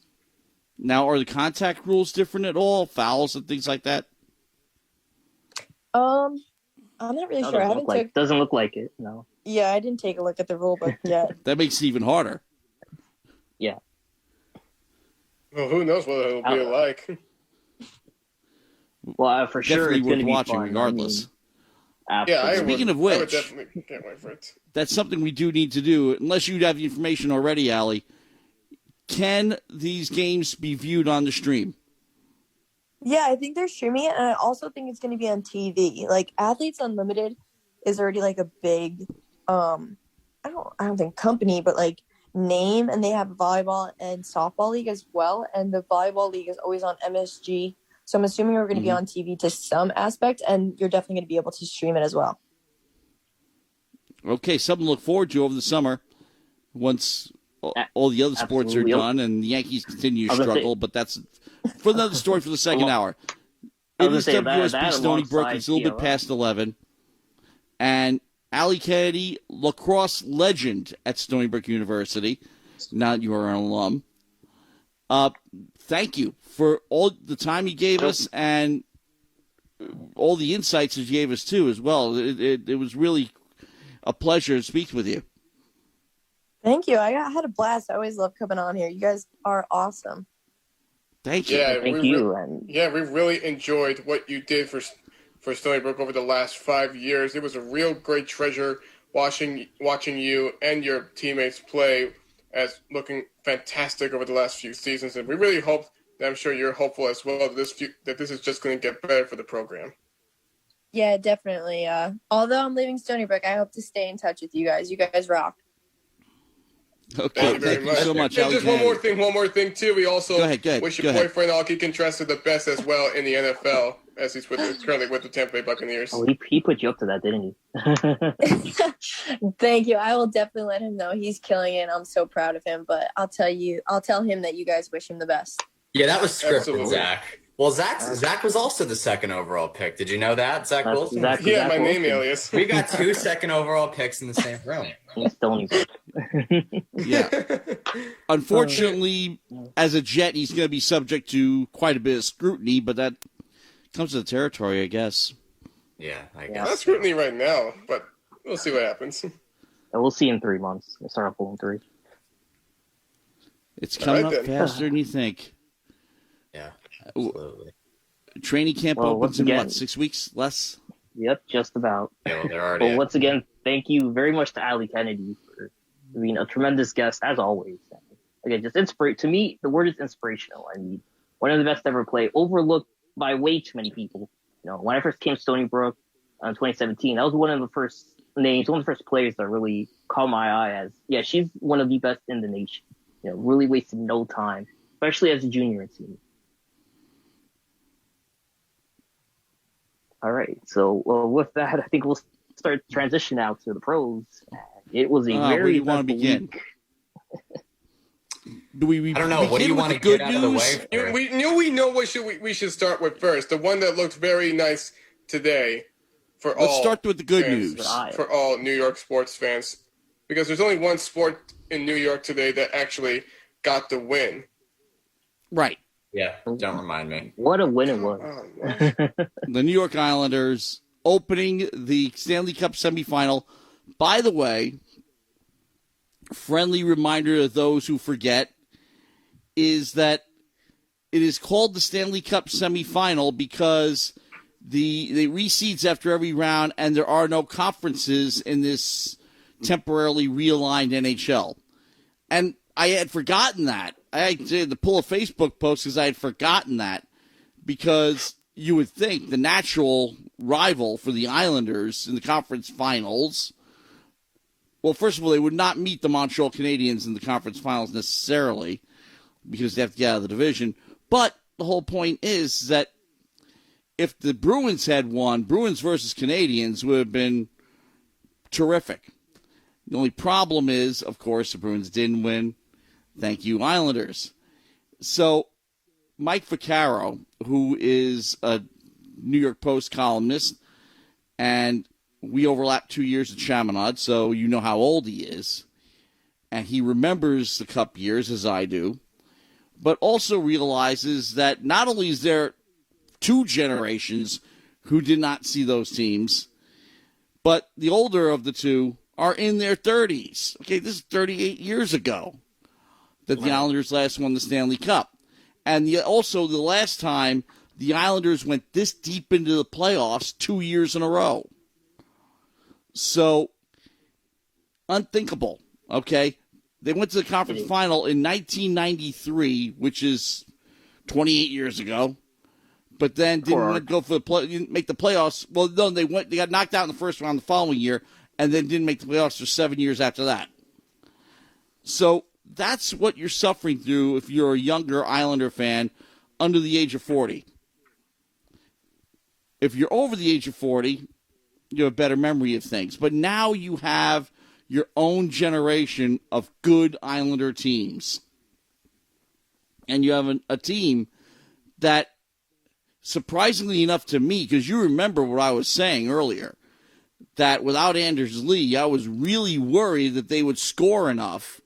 Now, are the contact rules different at all? Fouls and things like that?
I'm not really sure.
Doesn't look like it, no.
Yeah, I didn't take a look at the rule book yet.
That makes it even harder.
Yeah.
Well, who knows what it'll be like?
Well, for sure,
Definitely
it's going to
worth
be
watching
fun.
regardless.
Absolutely.
Speaking of
I would
which,
definitely can't wait for it.
that's something we do need to do. Unless you have the information already, Allie, can these games be viewed on the stream?
Yeah, I think they're streaming it, and I also think it's going to be on TV. Athletes Unlimited is already a big, I don't think company, but name, and they have a volleyball and softball league as well. And the volleyball league is always on MSG, so I'm assuming we're going to be on TV to some aspect, and you're definitely going to be able to stream it as well.
Okay, something to look forward to over the summer once all the other sports are done and the Yankees continue to struggle, but that's for another story for the second hour. It is WUSB Stony Brook. It's a little bit past 11. And Allie Kennedy, lacrosse legend at Stony Brook University. Now that you are an alum. Thank you for all the time you gave us and all the insights that you gave us, too, as well. It was really a pleasure to speak with you.
Thank you. I had a blast. I always love coming on here. You guys are awesome.
Thank you.
Yeah, thank you.
We really enjoyed what you did for Stony Brook over the last 5 years. It was a real great treasure watching you and your teammates play as looking fantastic over the last few seasons. And we really hope, and I'm sure you're hopeful as well, that this is just going to get better for the program.
Yeah, definitely. Although I'm leaving Stony Brook, I hope to stay in touch with you guys. You guys rock.
Okay, thank you so much,
Just one more thing, too. We also wish your boyfriend, Aki Contrasta, the best as well in the NFL, as he's currently with the Tampa Bay Buccaneers.
Oh, he put you up to that, didn't
he? Thank you. I will definitely let him know. He's killing it. I'm so proud of him. But I'll tell him that you guys wish him the best.
Yeah, that was scripted, Zach. Well, Zach was also the second overall pick. Did you know that, Zach Wilson?
Yeah, my name alias.
We got 2 second overall picks in the same room.
Stony Brook.
Yeah. Unfortunately, as a Jet, he's going to be subject to quite a bit of scrutiny, but that comes to the territory, I guess.
Yeah, I guess.
Not scrutiny right now, but we'll see what happens.
And we'll see in 3 months. We'll start pulling 3.
It's coming
All
up
right, then.
faster than you think.
Yeah, absolutely.
Training camp
Well,
opens
once
in,
again-
6 weeks? Less?
Yep, just about.
Yeah, well, they're already
Well, once again, thank you very much to Ali Kennedy for being a tremendous guest, as always. Again, just to me, the word is inspirational. I mean, one of the best ever play, overlooked by way too many people. You know, when I first came to Stony Brook in 2017, that was one of the first names, one of the first players that really caught my eye as, yeah, she's one of the best in the nation. You know, really wasted no time, especially as a junior and senior. All right, so with that, I think we'll start transition out to the pros. It was a
Where do
very
you want to begin?
week.
I don't know. What do you want to get out of the way?
We know what we should start with first. The one that looked very nice today for all.
Let's start with the good
fans,
news.
for all New York sports fans, because there's only one sport in New York today that actually got the win.
Right.
Yeah, don't remind me.
What a win it was.
The New York Islanders opening the Stanley Cup semifinal. By the way, friendly reminder to those who forget is that it is called the Stanley Cup semifinal because they reseeds after every round and there are no conferences in this temporarily realigned NHL. And I had forgotten that. I had to pull a Facebook post because I had forgotten that, because you would think the natural rival for the Islanders in the conference finals, well, first of all, they would not meet the Montreal Canadiens in the conference finals necessarily because they have to get out of the division. But the whole point is that if the Bruins had won, Bruins versus Canadiens would have been terrific. The only problem is, of course, the Bruins didn't win. Thank you, Islanders. So, Mike Vaccaro, who is a New York Post columnist, and we overlap 2 years at Chaminade, so you know how old he is. And he remembers the Cup years, as I do, but also realizes that not only is there 2 generations who did not see those teams, but the older of the 2 are in their 30s. Okay, this is 38 years ago that the Islanders last won the Stanley Cup. And also the last time the Islanders went this deep into the playoffs 2 years in a row. So, unthinkable, okay? They went to the conference final in 1993, which is 28 years ago, but then didn't go for make the playoffs. Well, no, they got knocked out in the first round the following year, and then didn't make the playoffs for 7 years after that. So that's what you're suffering through if you're a younger Islander fan under the age of 40. If you're over the age of 40, you have a better memory of things. But now you have your own generation of good Islander teams. And you have a team that, surprisingly enough to me, because you remember what I was saying earlier, that without Anders Lee, I was really worried that they would score enough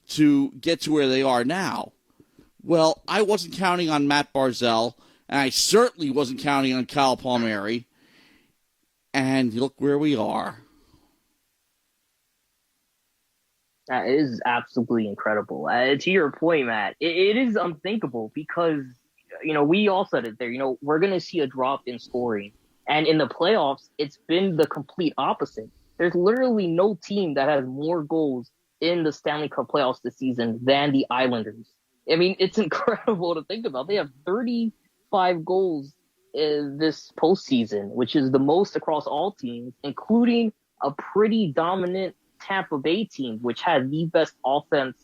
to get to where they are now. Well, I wasn't counting on Matt Barzal, and I certainly wasn't counting on Kyle Palmieri. And look where we are.
That is absolutely incredible. To your point, Matt, it is unthinkable because, you know, we all said it there. You know, we're going to see a drop in scoring. And in the playoffs, it's been the complete opposite. There's literally no team that has more goals in the Stanley Cup playoffs this season than the Islanders. I mean, it's incredible to think about. They have 35 goals in this postseason, which is the most across all teams, including a pretty dominant Tampa Bay team, which had the best offense,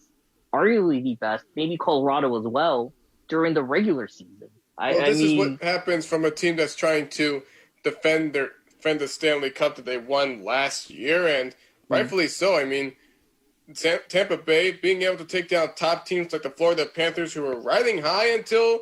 arguably the best, maybe Colorado as well, during the regular season.
This is what happens from a team that's trying to defend the Stanley Cup that they won last year, and rightfully so. I mean, Tampa Bay being able to take down top teams like the Florida Panthers, who were riding high until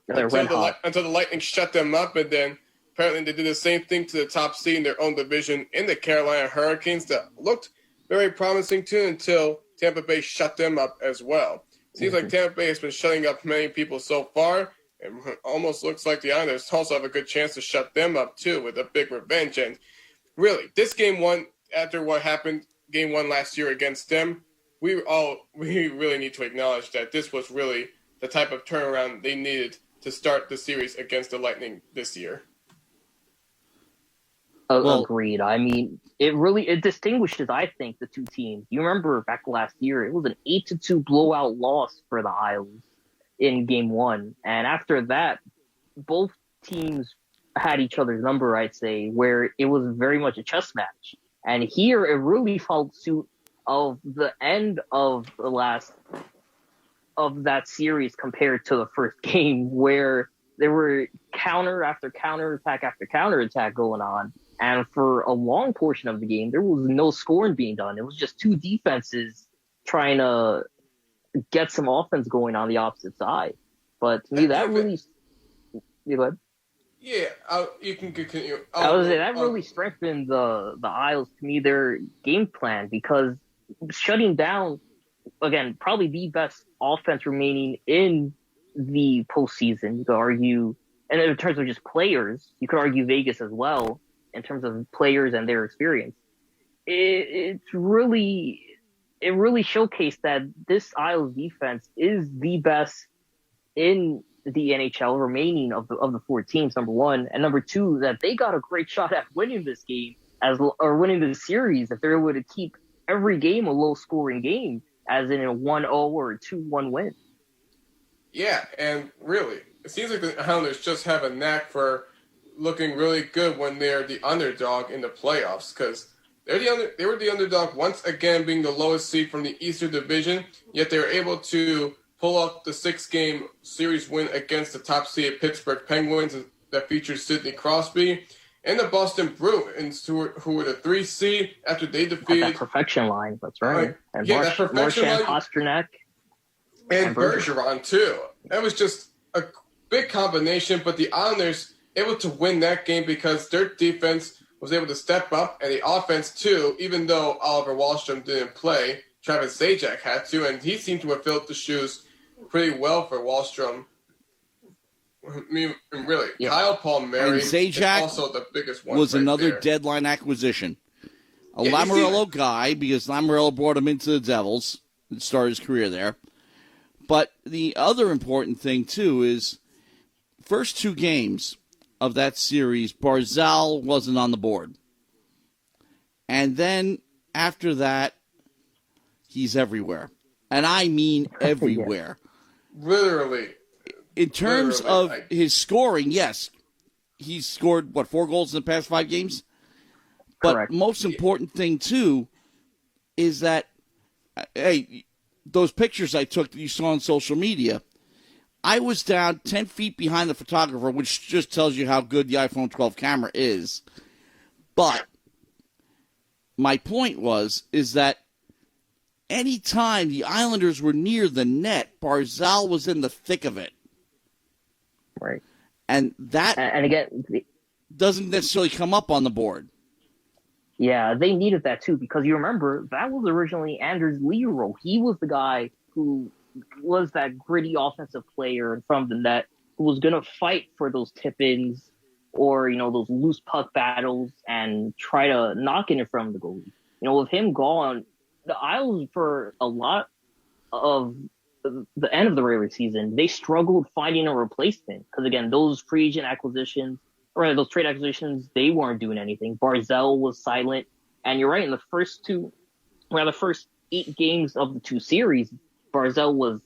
until the Lightning shut them up, and then apparently they did the same thing to the top seed in their own division in the Carolina Hurricanes that looked very promising too until Tampa Bay shut them up as well. Seems like Tampa Bay has been shutting up many people so far, and almost looks like the Islanders also have a good chance to shut them up too with a big revenge. And really, this game one, after what happened game one last year against them, we really need to acknowledge that this was really the type of turnaround they needed to start the series against the Lightning this year.
Agreed. I mean, it distinguishes, I think, the two teams. You remember back last year, it was an 8-2 blowout loss for the Isles in game one. And after that, both teams had each other's number, I'd say, where it was very much a chess match. And here, it really followed suit of the end of that series compared to the first game, where there were counter after counter attack after counter attack going on. And for a long portion of the game, there was no scoring being done. It was just two defenses trying to get some offense going on the opposite side. But to me, that really... You go ahead.
Yeah, you can continue.
That really strengthened the Isles, to me, their game plan, because shutting down, again, probably the best offense remaining in the postseason, you could argue, and in terms of just players, you could argue Vegas as well, in terms of players and their experience. It really showcased that this Isles defense is the best in the NHL remaining of the four teams, number one, and number two, that they got a great shot at winning this game or winning the series if they're able to keep every game a low scoring game, as in a 1-0 or a 2-1 win.
Yeah, and really, it seems like the Islanders just have a knack for looking really good when they're the underdog in the playoffs, because they were the underdog once again, being the lowest seed from the Eastern Division, yet they were able to pull off the 6-game series win against the top seed Pittsburgh Penguins that featured Sidney Crosby, and the Boston Bruins, who were the 3 seed after they defeated...
That perfection line, that's right. And
that perfection line.
Pasternak.
And Bergeron, too. That was just a big combination, but the Islanders able to win that game because their defense was able to step up, and the offense, too, even though Oliver Wahlstrom didn't play, Travis Zajac had to, and he seemed to have filled the shoes pretty well for Wahlstrom. I mean, really, yeah. Kyle Palmieri is also the biggest one.
Was another deadline acquisition. A Lamoriello guy, because Lamoriello brought him into the Devils and started his career there. But the other important thing, too, is first 2 games of that series, Barzal wasn't on the board. And then after that, he's everywhere. And I mean everywhere.
Literally.
In terms of his scoring, yes, he's scored, 4 goals in the past 5 games? But correct. Most important thing, too, is that, hey, those pictures I took that you saw on social media, I was down 10 feet behind the photographer, which just tells you how good the iPhone 12 camera is. But my point is that anytime the Islanders were near the net, Barzal was in the thick of it.
Right.
And that
and again,
doesn't necessarily come up on the board.
Yeah, they needed that too, because you remember that was originally Anders Leroy. He was the guy who was that gritty offensive player in front of the net who was going to fight for those tip-ins or, those loose puck battles and try to knock it in front of the goalie. With him gone, the Isles, for a lot of the end of the regular season, they struggled finding a replacement. Because, again, those free agent acquisitions, or those trade acquisitions, they weren't doing anything. Barzal was silent. And you're right, in the first 8 games of the 2 series, Barzal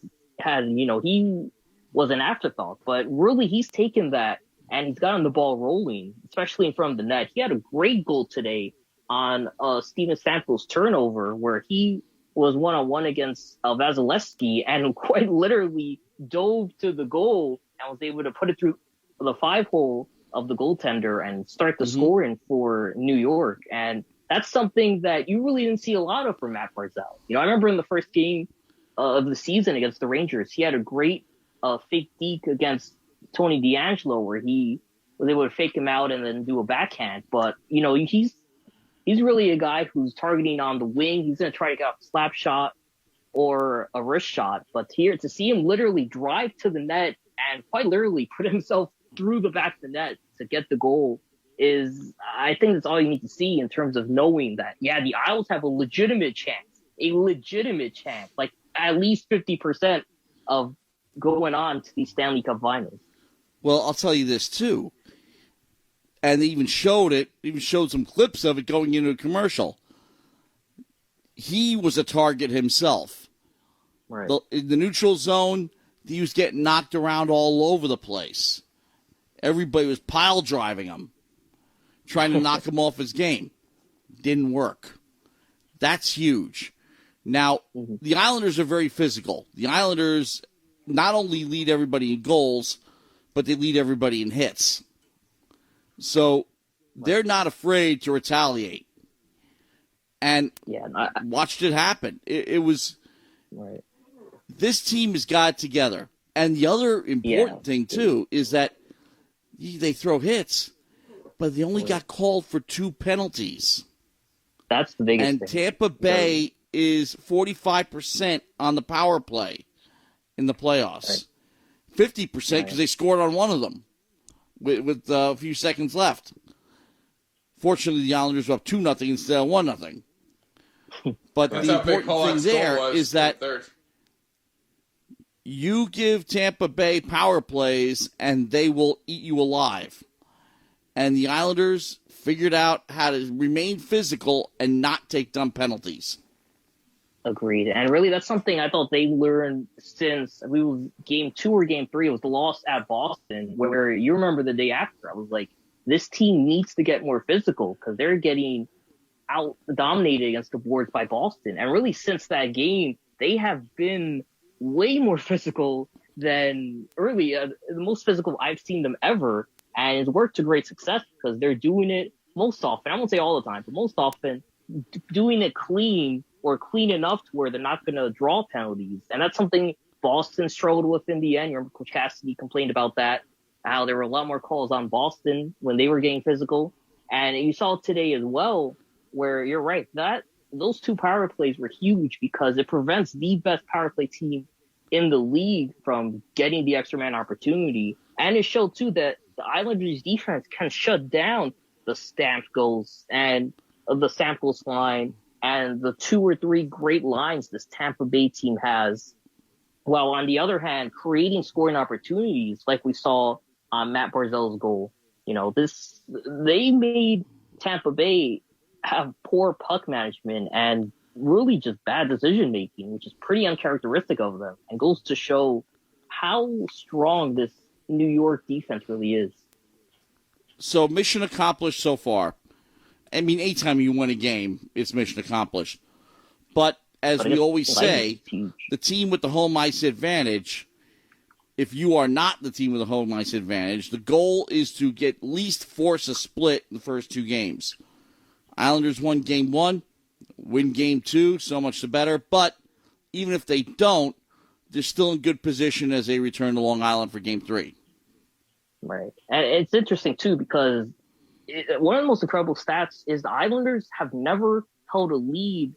he was an afterthought. But really, he's taken that and he's gotten the ball rolling, especially in front of the net. He had a great goal today on Steven Stamkos' turnover, where he was one-on-one against Vasilevsky and quite literally dove to the goal and was able to put it through the 5-hole of the goaltender and start the scoring for New York. And that's something that you really didn't see a lot of from Matt Barzal. I remember in the first game of the season against the Rangers, he had a great fake deke against Tony D'Angelo, where they would fake him out and then do a backhand. But he's really a guy who's targeting on the wing. He's going to try to get a slap shot or a wrist shot. But here, to see him literally drive to the net and quite literally put himself through the back of the net to get the goal I think that's all you need to see in terms of knowing that, yeah, the Isles have a legitimate chance, like at least 50% of going on to the Stanley Cup Finals.
Well, I'll tell you this, too. And they even showed some clips of it going into a commercial. He was a target himself.
Right.
In the neutral zone, he was getting knocked around all over the place. Everybody was pile driving him, trying to knock him off his game. Didn't work. That's huge. Now, the Islanders are very physical. The Islanders not only lead everybody in goals, but they lead everybody in hits. So they're not afraid to retaliate. And I watched it happen. It was
right.
This team has got it together. And the other important thing, too, is that they throw hits, but they only got called for 2 penalties.
That's the biggest
thing. And Tampa Bay is 45% on the power play in the playoffs. Right. 50% because they scored on one of them with a few seconds left. Fortunately, the Islanders were up 2-0 instead of 1-0. But the important thing there is that you give Tampa Bay power plays and they will eat you alive. And the Islanders figured out how to remain physical and not take dumb penalties.
Agreed. And really, that's something I thought they learned since game 2 or game 3. It was the loss at Boston, where you remember the day after. I was like, this team needs to get more physical because they're getting out-dominated against the boards by Boston. And really, since that game, they have been way more physical than early, the most physical I've seen them ever. And it's worked to great success because they're doing it most often. I won't say all the time, but most often doing it clean or clean enough to where they're not going to draw penalties. And that's something Boston struggled with in the end. Remember, Coach Cassidy complained about that, how there were a lot more calls on Boston when they were getting physical. And you saw today as well, where you're right, that those 2 power plays were huge because it prevents the best power play team in the league from getting the extra man opportunity. And it showed, too, that the Islanders' defense can shut down the Stamkos and the Stamkos line and the 2 or 3 great lines this Tampa Bay team has. While on the other hand, creating scoring opportunities like we saw on Matt Barzal's goal. They made Tampa Bay have poor puck management and really just bad decision making, which is pretty uncharacteristic of them and goes to show how strong this New York defense really is.
So mission accomplished so far. I mean, anytime you win a game, it's mission accomplished. But as we always say, the team with the home ice advantage, if you are not the team with the home ice advantage, the goal is to at least force a split in the first 2 games. Islanders won game 1, win game 2, so much the better. But even if they don't, they're still in good position as they return to Long Island for game 3.
Right. And it's interesting, too, because one of the most incredible stats is the Islanders have never held a lead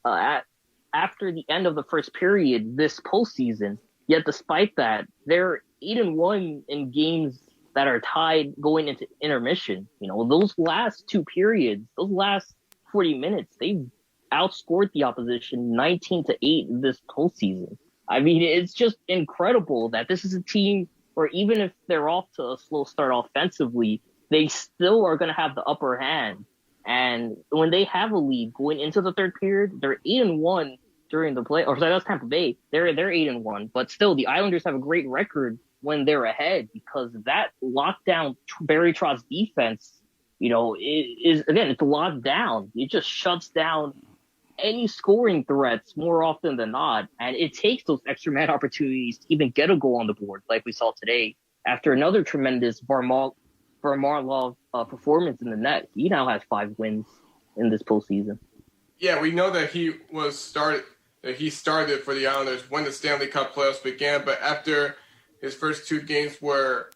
after the end of the first period this postseason. Yet despite that, they're 8-1 in games that are tied going into intermission. Those last 2 periods, those last 40 minutes, they've outscored the opposition 19-8 this postseason. I mean, it's just incredible that this is a team where even if they're off to a slow start offensively, they still are going to have the upper hand. And when they have a lead going into the third period, they're 8-1 during the play. Or sorry, that's Tampa Bay. They're 8-1, but still the Islanders have a great record when they're ahead because that lockdown Barry Trotz defense, is again, it's locked down. It just shuts down any scoring threats more often than not. And it takes those extra man opportunities to even get a goal on the board, like we saw today after another tremendous Varlamov performance in the net. He now has 5 wins in this postseason.
Yeah, we know that he started for the Islanders when the Stanley Cup playoffs began, but after His first 2 games were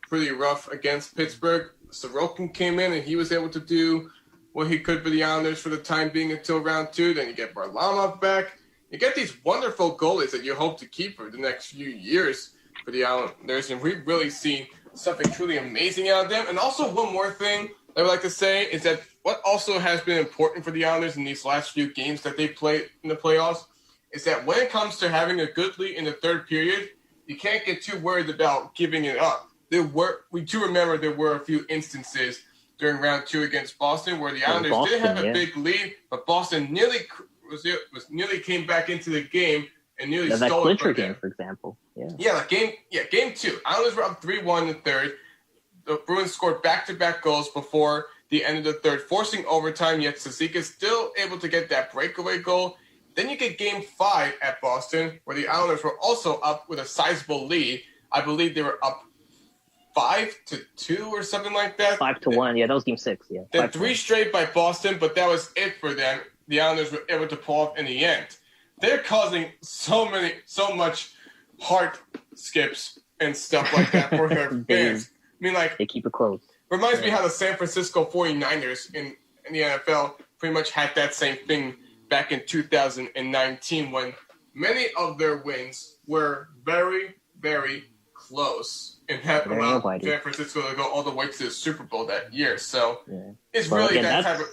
pretty rough against Pittsburgh. Sorokin came in and he was able to do what he could for the Islanders for the time being until round 2. Then you get Varlamov back. You get these wonderful goalies that you hope to keep for the next few years for the Islanders, and we've really seen something truly amazing out of them. And also one more thing I would like to say is that what also has been important for the Islanders in these last few games that they played in the playoffs is that when it comes to having a good lead in the third period, you can't get too worried about giving it up. We do remember there were a few instances during round 2 against Boston where the Islanders did have a big lead, but Boston nearly came back into the game and nearly stole it from them.
Game, for example.
Game 2. Islanders were up 3-1 in the third. The Bruins scored back-to-back goals before the end of the third, forcing overtime, yet Sazika still able to get that breakaway goal. Then you get Game 5 at Boston, where the Islanders were also up with a sizable lead. I believe they were up 5-2 or something like that.
5-1. Yeah, that was Game 6. Yeah.
Then 3 straight by Boston, but that was it for them. The Islanders were able to pull off in the end. They're causing so much heart skips and stuff like that for their fans. I mean, like,
they keep it close.
Reminds me how the San Francisco 49ers in the NFL pretty much had that same thing back in 2019 when many of their wins were very, very close and had allowed San Francisco to go all the way to the Super Bowl that year. So it's really that type of...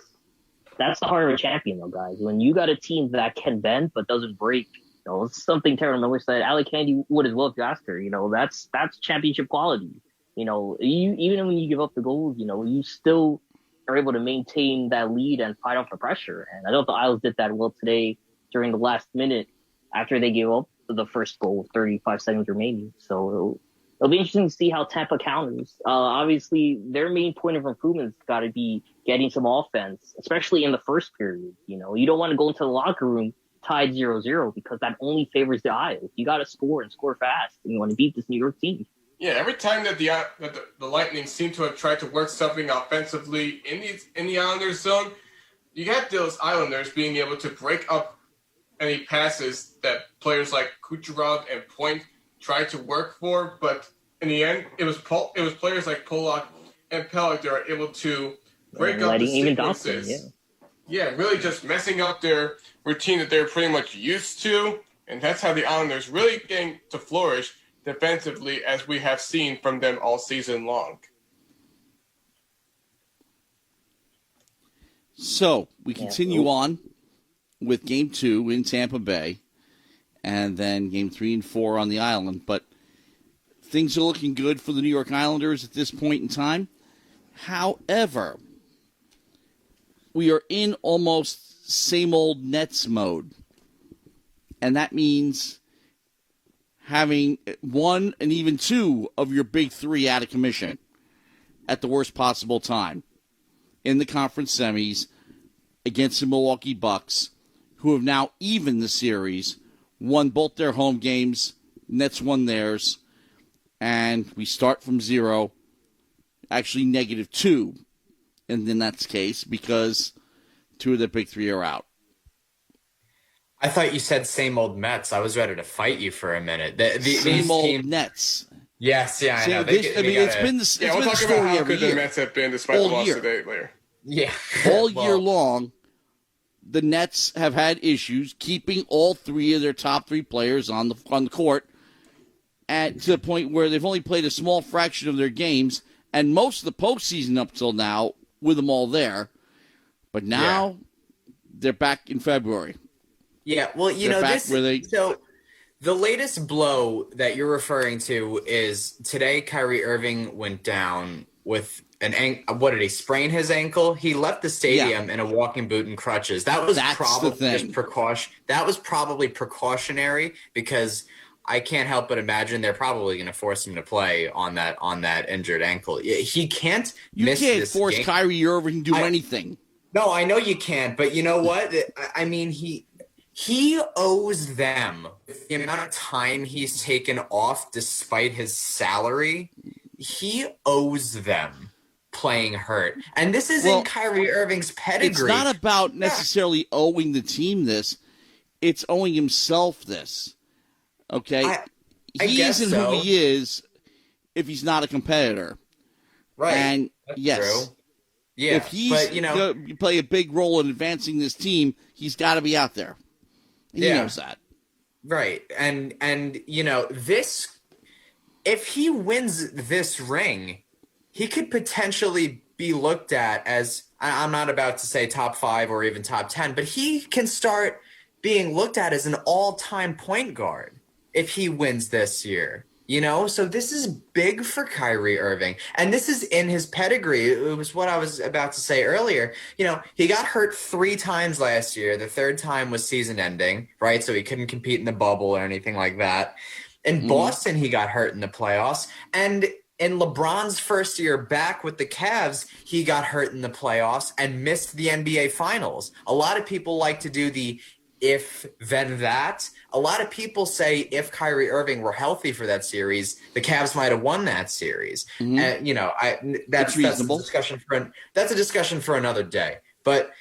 That's the heart of a champion, though, guys. When you got a team that can bend but doesn't break, it's something Tara Miller said. Alec Kennedy would as well if you asked her. That's championship quality. Even when you give up the goals, you still are able to maintain that lead and fight off the pressure. And I thought the Isles did that well today during the last minute after they gave up the first goal with 35 seconds remaining. So it'll be interesting to see how Tampa counters. Obviously, their main point of improvement's got to be getting some offense, especially in the first period. You don't want to go into the locker room tied 0-0 because that only favors the Isles. You got to score and score fast, and you want to beat this New York team.
Yeah, every time that the Lightning seem to have tried to work something offensively in the Islanders zone, you got those Islanders being able to break up any passes that players like Kucherov and Point tried to work for, but in the end, it was players like Polak and Pelech that are able to break up the sequences. Really just messing up their routine that they're pretty much used to, and that's how the Islanders really getting to flourish defensively, as we have seen from them all season long.
So we continue on with Game 2 in Tampa Bay, and then Game 3 and 4 on the island. But things are looking good for the New York Islanders at this point in time. However, we are in almost same old Nets mode, and that means having one and even two of your big three out of commission at the worst possible time in the conference semis against the Milwaukee Bucks, who have now evened the series, won both their home games, Nets won theirs, and we start from 0, actually -2 in the Nets case, because two of the big three are out.
I thought you said same old Mets. I was ready to fight you for a minute.
Same old Nets.
Yes, yeah, I know.
It's been the
we'll talk
story
about how
every
good
year.
the Mets have been despite the loss today later.
Yeah.
All year long, the Nets have had issues keeping all three of their top three players on the court, to the point where they've only played a small fraction of their games, and most of the postseason up till now with them all there. But now they're back in February.
Yeah, well, so the latest blow that you're referring to is today Kyrie Irving went down with an ankle. What did he sprain his ankle? He left the stadium in a walking boot and crutches. That's probably just precaution. That was probably precautionary, because I can't help but imagine they're probably going to force him to play on that injured ankle. He can't miss this game. You can't force
Kyrie Irving to do anything.
No, I know you can't, but you know what? I mean, he owes them the amount of time he's taken off despite his salary. He owes them playing hurt. And this is in Kyrie Irving's pedigree.
It's not about necessarily owing the team this. It's owing himself this. Okay? he isn't who he is if he's not a competitor.
Right.
And
That's
yes,
true. Yeah,
if he's going to play a big role in advancing this team, he's got to be out there. He knows that.
Right. And this, if he wins this ring, he could potentially be looked at as, I'm not about to say top 5 or even top 10, but he can start being looked at as an all-time point guard if he wins this year. So this is big for Kyrie Irving. And this is in his pedigree. It was what I was about to say earlier. He got hurt 3 times last year. The 3rd time was season ending, right? So he couldn't compete in the bubble or anything like that. In Boston, he got hurt in the playoffs. And in LeBron's first year back with the Cavs, he got hurt in the playoffs and missed the NBA Finals. A lot of people like to do the if, then that. A lot of people say if Kyrie Irving were healthy for that series, the Cavs might have won that series. And, that's reasonable. That's a discussion for another day. But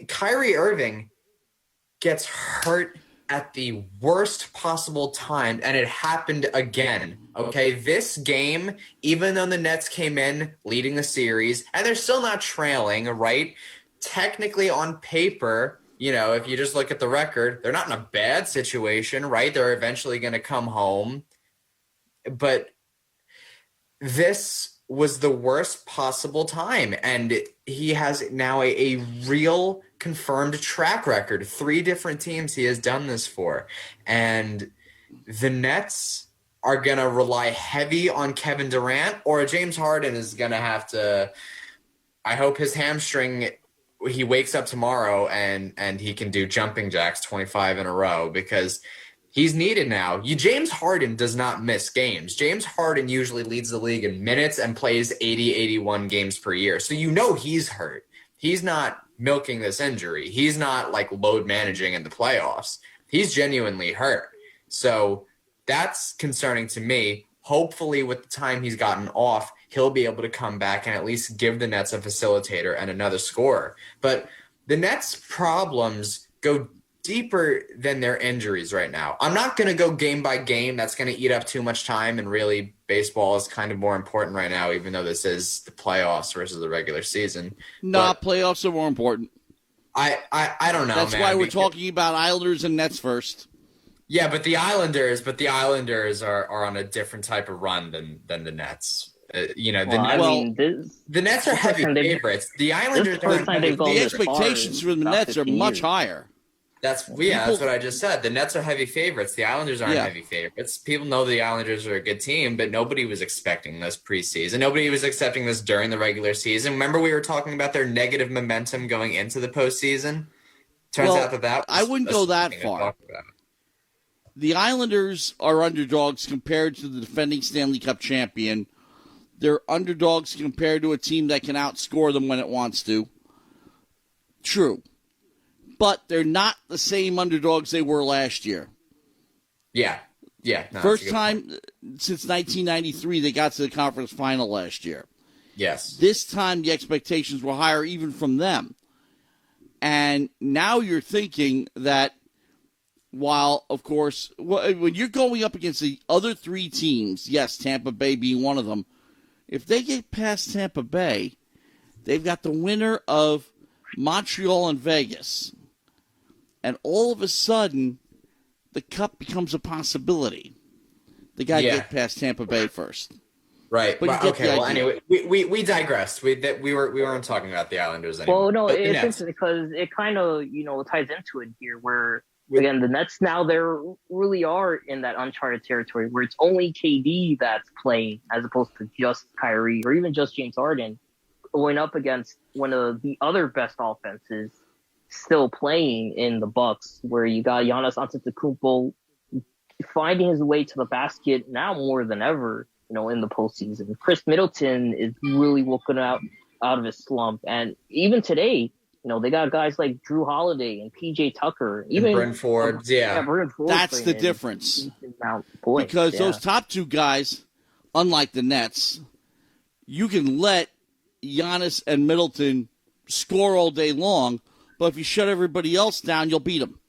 Kyrie Irving gets hurt at the worst possible time, and it happened again. Okay, this game, even though the Nets came in leading the series, and they're still not trailing, right? Technically, on paper, if you just look at the record, they're not in a bad situation, right? They're eventually going to come home. But this was the worst possible time. And he has now a real confirmed track record. 3 different teams he has done this for. And the Nets are going to rely heavy on Kevin Durant, or James Harden is going to have to – I hope his hamstring – he wakes up tomorrow and he can do jumping jacks 25 in a row because he's needed now. James Harden does not miss games. James Harden usually leads the league in minutes and plays 80, 81 games per year. So he's hurt. He's not milking this injury. He's not like load managing in the playoffs. He's genuinely hurt. So that's concerning to me. Hopefully with the time he's gotten off, he'll be able to come back and at least give the Nets a facilitator and another scorer. But the Nets' problems go deeper than their injuries right now. I'm not going to go game by game. That's going to eat up too much time, and really baseball is kind of more important right now, even though this is the playoffs versus the regular season.
Playoffs are more important.
I don't know,
That's why we're talking about Islanders and Nets first.
Yeah, but the Islanders are on a different type of run than the Nets. The Nets are heavy favorites. The Islanders are
the expectations for the Nets are much higher.
That's what I just said. The Nets are heavy favorites. The Islanders aren't heavy favorites. People know the Islanders are a good team, but nobody was expecting this preseason. Nobody was expecting this during the regular season. Remember we were talking about their negative momentum going into the postseason? Turns out that
I wouldn't go that far. The Islanders are underdogs compared to the defending Stanley Cup champion. They're underdogs compared to a team that can outscore them when it wants to. True. But they're not the same underdogs they were last year.
Yeah. No,
First time since 1993 they got to the conference final last year.
Yes.
This time the expectations were higher even from them. And now you're thinking that while, of course, when you're going up against the other 3 teams, yes, Tampa Bay being one of them, if they get past Tampa Bay, they've got the winner of Montreal and Vegas. And all of a sudden, the Cup becomes a possibility. They got to get past Tampa Bay first.
Right. But anyway, we digressed. We weren't talking about the Islanders anymore.
Well, no, it's interesting because it kind of, ties into it here where, again, the Nets now they really are in that uncharted territory where it's only KD that's playing as opposed to just Kyrie or even just James Harden going up against one of the other best offenses still playing in the Bucks, where you got Giannis Antetokounmpo finding his way to the basket now more than ever, in the postseason. Chris Middleton is really woken out of his slump, and even today, they got guys like Drew Holiday and PJ Tucker, even
Bryn Ford.
Bryn Ford.
That's the difference, because those top 2 guys, unlike the Nets, you can let Giannis and Middleton score all day long. But if you shut everybody else down, you'll beat them.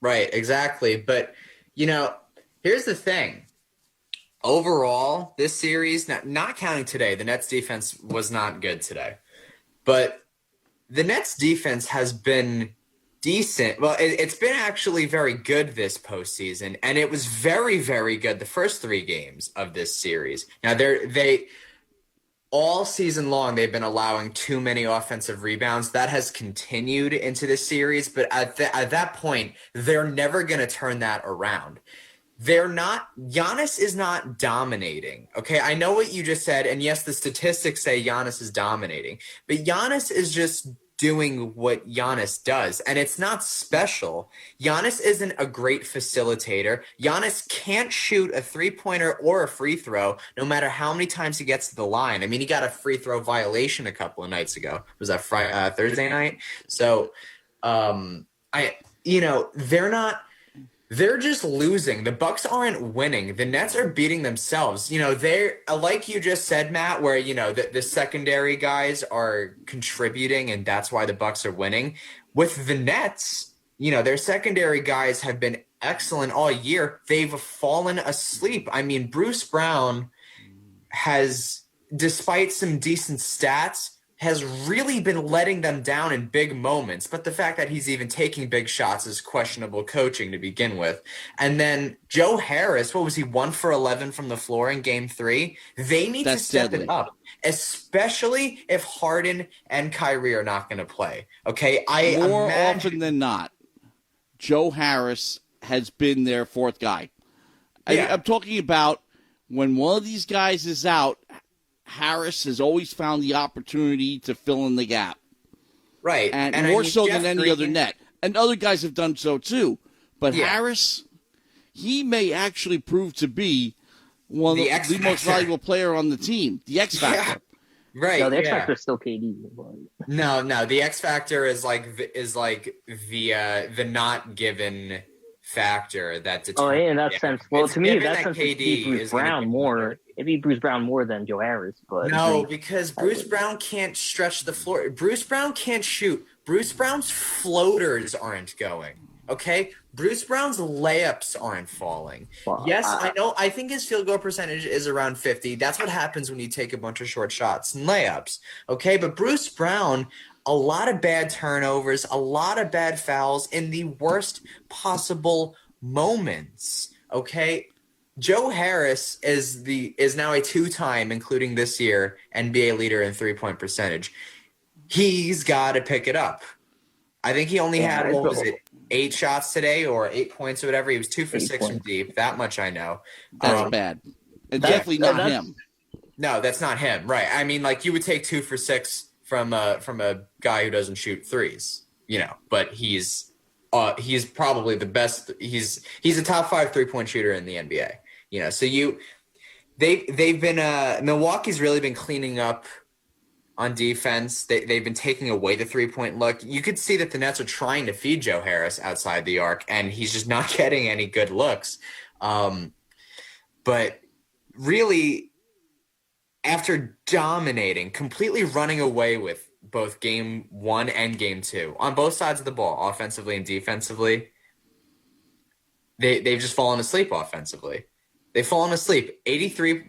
Right, exactly. But, here's the thing. overall, this series, not counting today, the Nets defense was not good today. But the Nets defense has been decent. Well, it's been actually very good this postseason, and it was very, very good the first 3 games of this series. Now, they all season long, they've been allowing too many offensive rebounds. That has continued into this series, but at that point, they're never going to turn that around. Giannis is not dominating. Okay, I know what you just said, and yes, the statistics say Giannis is dominating, but Giannis is just doing what Giannis does, and it's not special. Giannis isn't a great facilitator. Giannis can't shoot a 3-pointer or a free throw, no matter how many times he gets to the line. I mean, he got a free throw violation a couple of nights ago. Was that Thursday night? So, they're just losing. The Bucks aren't winning. The Nets are beating themselves. They're like you just said, Matt, where the secondary guys are contributing, and that's why the Bucks are winning. With the Nets, their secondary guys have been excellent all year. They've fallen asleep. I mean, Bruce Brown has, despite some decent stats, has really been letting them down in big moments. But the fact that he's even taking big shots is questionable coaching to begin with. And then Joe Harris, what was he, 1 for 11 from the floor in game 3? They need to step it up, especially if Harden and Kyrie are not going to play. Okay,
More often than not, Joe Harris has been their 4th guy. I'm talking about when one of these guys is out, Harris has always found the opportunity to fill in the gap.
Right.
And more so than any other net. And other guys have done so too. But Harris, he may actually prove to be one of the most valuable player on the team. The X Factor.
Yeah. Right.
No, the X Factor is still KD.
No. The X Factor is like the not given factor that determines.
Oh, yeah, in that sense. Well, to me, that sense
KD
Bruce Brown more. It'd be Bruce Brown more than Joe Harris, but
no, because Bruce Brown can't stretch the floor. Bruce Brown can't shoot. Bruce Brown's floaters aren't going. Okay, Bruce Brown's layups aren't falling.
Well,
yes, I know. I think his field goal percentage is around 50. That's what happens when you take a bunch of short shots and layups. Okay, but Bruce Brown, a lot of bad turnovers, a lot of bad fouls in the worst possible moments. Okay. Joe Harris is now a 2-time, including this year, NBA leader in 3-point percentage. He's got to pick it up. I think he only had, 8 shots today or 8 points or whatever. He was 2 for 6 from deep. That much I know.
That's bad. And definitely not him.
No, that's not him. Right. I mean, like, you would take 2 for 6 from a guy who doesn't shoot threes, but he's probably the best. He's a top 5 3-point shooter in the NBA. So they've been Milwaukee's really been cleaning up on defense. They've been taking away the 3-point look. You could see that the Nets are trying to feed Joe Harris outside the arc, and he's just not getting any good looks. But really, after dominating, completely running away with both game 1 and game 2 on both sides of the ball, offensively and defensively, they've just fallen asleep offensively. They've fallen asleep. 80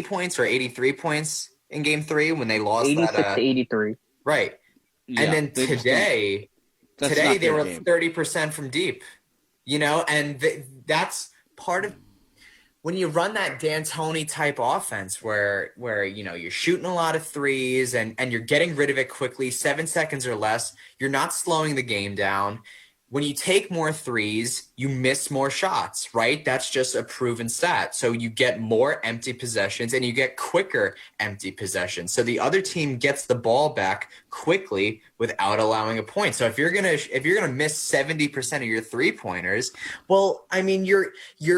points or 83 points in game 3 when they lost
86 to 83.
Right.
Yeah,
and then today they were
game.
30% from deep, and that's part of when you run that D'Antoni type offense where you're shooting a lot of threes and you're getting rid of it quickly, 7 seconds or less, you're not slowing the game down. When you take more threes, you miss more shots, right? That's just a proven stat. So you get more empty possessions and you get quicker empty possessions. So the other team gets the ball back quickly without allowing a point. So if you're gonna miss 70% of your 3-pointers, well, I mean, you're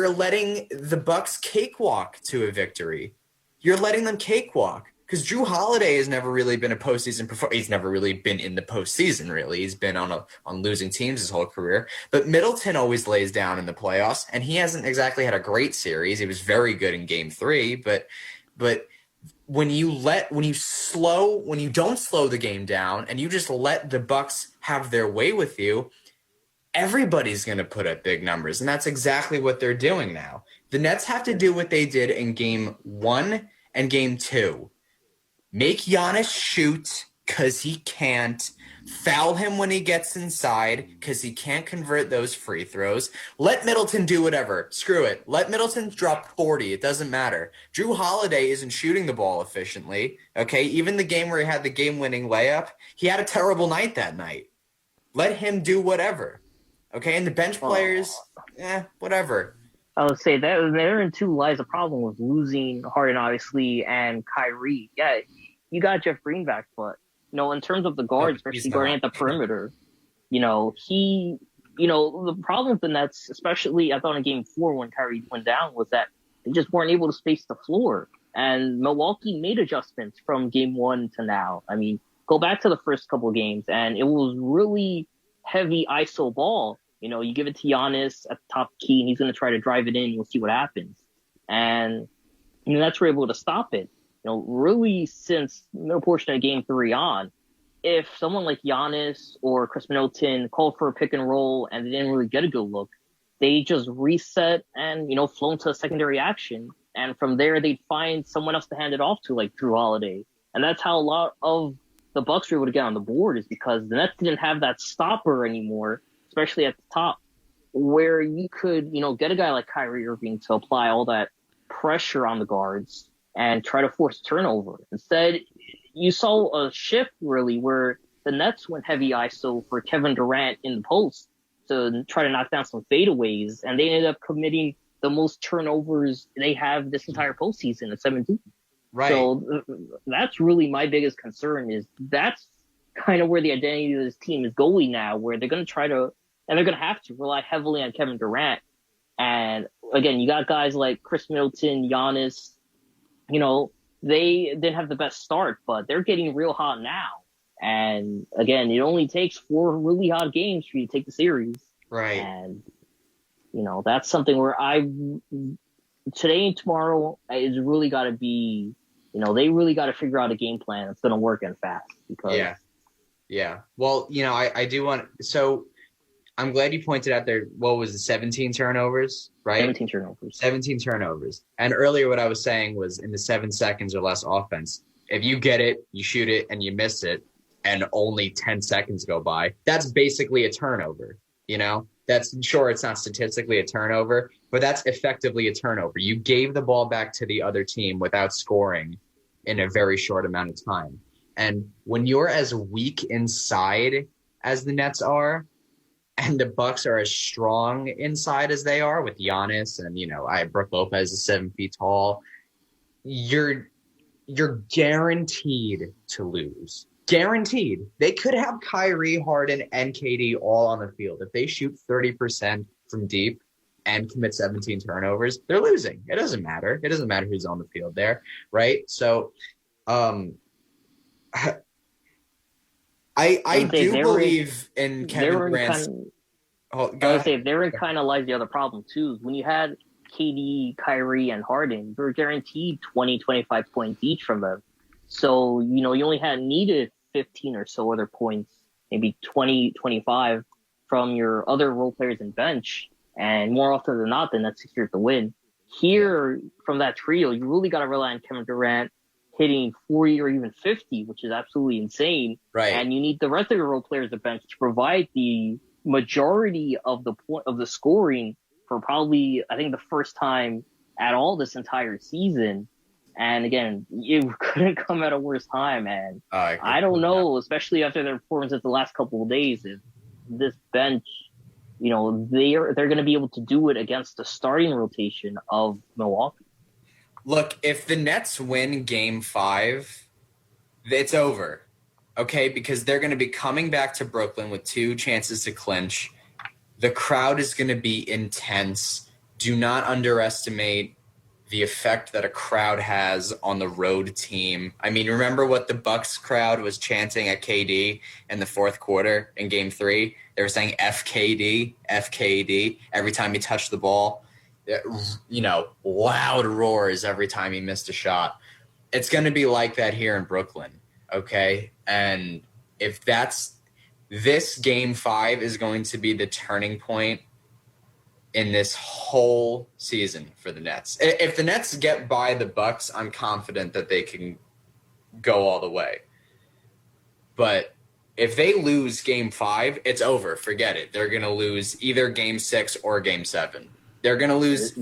letting the Bucks cakewalk to a victory. You're letting them cakewalk. Because Drew Holiday has never really been a postseason performer. He's never really been in the postseason, really. He's been on losing teams his whole career. But Middleton always lays down in the playoffs, and he hasn't exactly had a great series. He was very good in game 3, but when you don't slow the game down and you just let the Bucks have their way with you, everybody's going to put up big numbers, and that's exactly what they're doing now. The Nets have to do what they did in Game 1 and Game 2. Make Giannis shoot because he can't. Foul him when he gets inside because he can't convert those free throws. Let Middleton do whatever. Screw it. Let Middleton drop 40. It doesn't matter. Drew Holiday isn't shooting the ball efficiently. Okay, even the game where he had the game-winning layup, he had a terrible night that night. Let him do whatever. Okay, and the bench players, whatever.
I would say that therein too lies the problem with losing Harden, obviously, and Kyrie. Yeah, you got Jeff Green back, but in terms of the guards, especially guarding at the perimeter, the problem with the Nets, especially I thought in Game 4 when Kyrie went down, was that they just weren't able to space the floor. And Milwaukee made adjustments from Game 1 to now. I mean, go back to the first couple of games, and it was really heavy ISO ball. You give it to Giannis at the top key, and he's going to try to drive it in. We'll see what happens. And that's where we're able to stop it. Really since the middle portion of Game 3 on, if someone like Giannis or Chris Middleton called for a pick and roll and they didn't really get a good look, they just reset and, flow into a secondary action. And from there, they'd find someone else to hand it off to, like Drew Holiday. And that's how a lot of the Bucks were able to get on the board, is because the Nets didn't have that stopper anymore, especially at the top, where you could, get a guy like Kyrie Irving to apply all that pressure on the guards and try to force turnover. Instead, you saw a shift, really, where the Nets went heavy ISO for Kevin Durant in the post to try to knock down some fadeaways, and they ended up committing the most turnovers they have this entire postseason at 17.
Right.
So that's really my biggest concern, is that's kind of where the identity of this team is going now, where they're going to try to, and they're going to have to rely heavily on Kevin Durant. And again, you got guys like Chris Middleton, Giannis, they didn't have the best start, but they're getting real hot now. And again, it only takes 4 really hot games for you to take the series.
Right.
And, that's something where today and tomorrow is really got to be, they really got to figure out a game plan that's going to work and fast. Because
Yeah. Well, I do want, so I'm glad you pointed out there, what was it, 17 turnovers, right? 17 turnovers. And earlier what I was saying was in the 7 seconds or less offense, if you get it, you shoot it, and you miss it, and only 10 seconds go by, that's basically a turnover, That's, sure, it's not statistically a turnover, but that's effectively a turnover. You gave the ball back to the other team without scoring in a very short amount of time. And when you're as weak inside as the Nets are, and the Bucks are as strong inside as they are with Giannis and, Brook Lopez is 7 feet tall, you're guaranteed to lose. Guaranteed. They could have Kyrie, Harden, and KD all on the field. If they shoot 30% from deep and commit 17 turnovers, they're losing. It doesn't matter. It doesn't matter who's on the field there, right? So, I do believe in Kevin Durant's.
Therein kind of lies the other problem too. When you had KD, Kyrie, and Harden, you were guaranteed 20, 25 points each from them. So, you only needed 15 or so other points, maybe 20, 25 from your other role players and bench. And more often than not, then that secured the win. Here, from that trio, you really got to rely on Kevin Durant hitting 40 or even 50, which is absolutely insane.
Right.
And you need the rest of your role players at bench to provide the majority of the scoring for probably, I think, the first time at all this entire season. And again, it couldn't come at a worse time. And I don't know, especially after their performances the last couple of days, if this bench, they're going to be able to do it against the starting rotation of Milwaukee.
Look, if the Nets win Game 5, it's over, okay? Because they're going to be coming back to Brooklyn with 2 chances to clinch. The crowd is going to be intense. Do not underestimate the effect that a crowd has on the road team. I mean, remember what the Bucks crowd was chanting at KD in the fourth quarter in Game 3? They were saying FKD, FKD every time he touched the ball. Loud roars every time he missed a shot. It's going to be like that here in Brooklyn, okay? And if this Game 5 is going to be the turning point in this whole season for the Nets. If the Nets get by the Bucks, I'm confident that they can go all the way. But if they lose Game 5, it's over. Forget it. They're going to lose either Game 6 or Game 7. They're going to lose.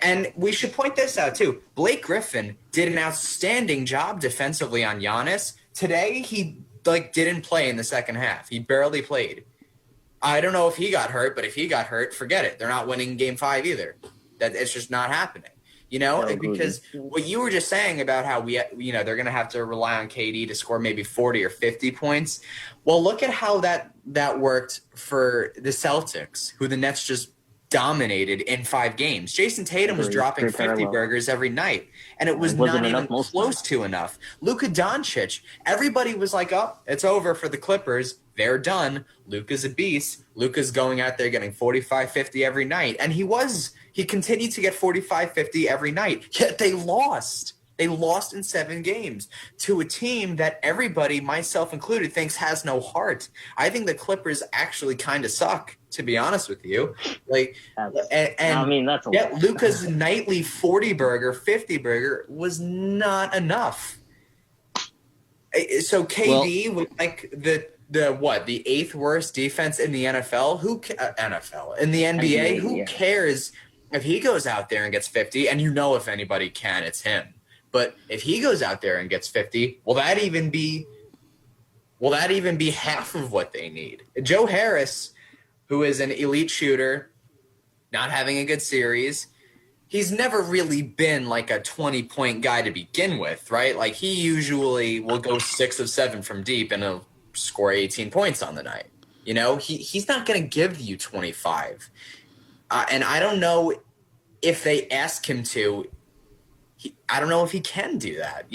And we should point this out, too. Blake Griffin did an outstanding job defensively on Giannis. Today, he didn't play in the second half. He barely played. I don't know if he got hurt, but if he got hurt, forget it. They're not winning Game 5 either. It's just not happening. Because what you were just saying about how they're going to have to rely on KD to score maybe 40 or 50 points. Well, look at how that worked for the Celtics, who the Nets just dominated in 5 games. Jason Tatum was dropping 50 burgers every night, and it was not even close to enough. Luka Doncic, everybody was like, oh, it's over for the Clippers. They're done. Luka's a beast. Luka's going out there getting 45, 50 every night, and he continued to get 45, 50 every night, yet they lost. They lost in 7 games to a team that everybody, myself included, thinks has no heart. I think the Clippers actually kind of suck, to be honest with you.
That's
Luka's nightly 40 burger, 50 burger was not enough. So KD was the 8th worst defense in the NFL? In the NBA? Who cares if he goes out there and gets 50? And if anybody can, it's him. But if he goes out there and gets 50, will that even be half of what they need? Joe Harris, who is an elite shooter, not having a good series, he's never really been like a 20-point guy to begin with, right? Like he usually will go 6 of 7 from deep and he'll score 18 points on the night. He's not going to give you 25. And I don't know if they ask him to. I don't know if he can do that,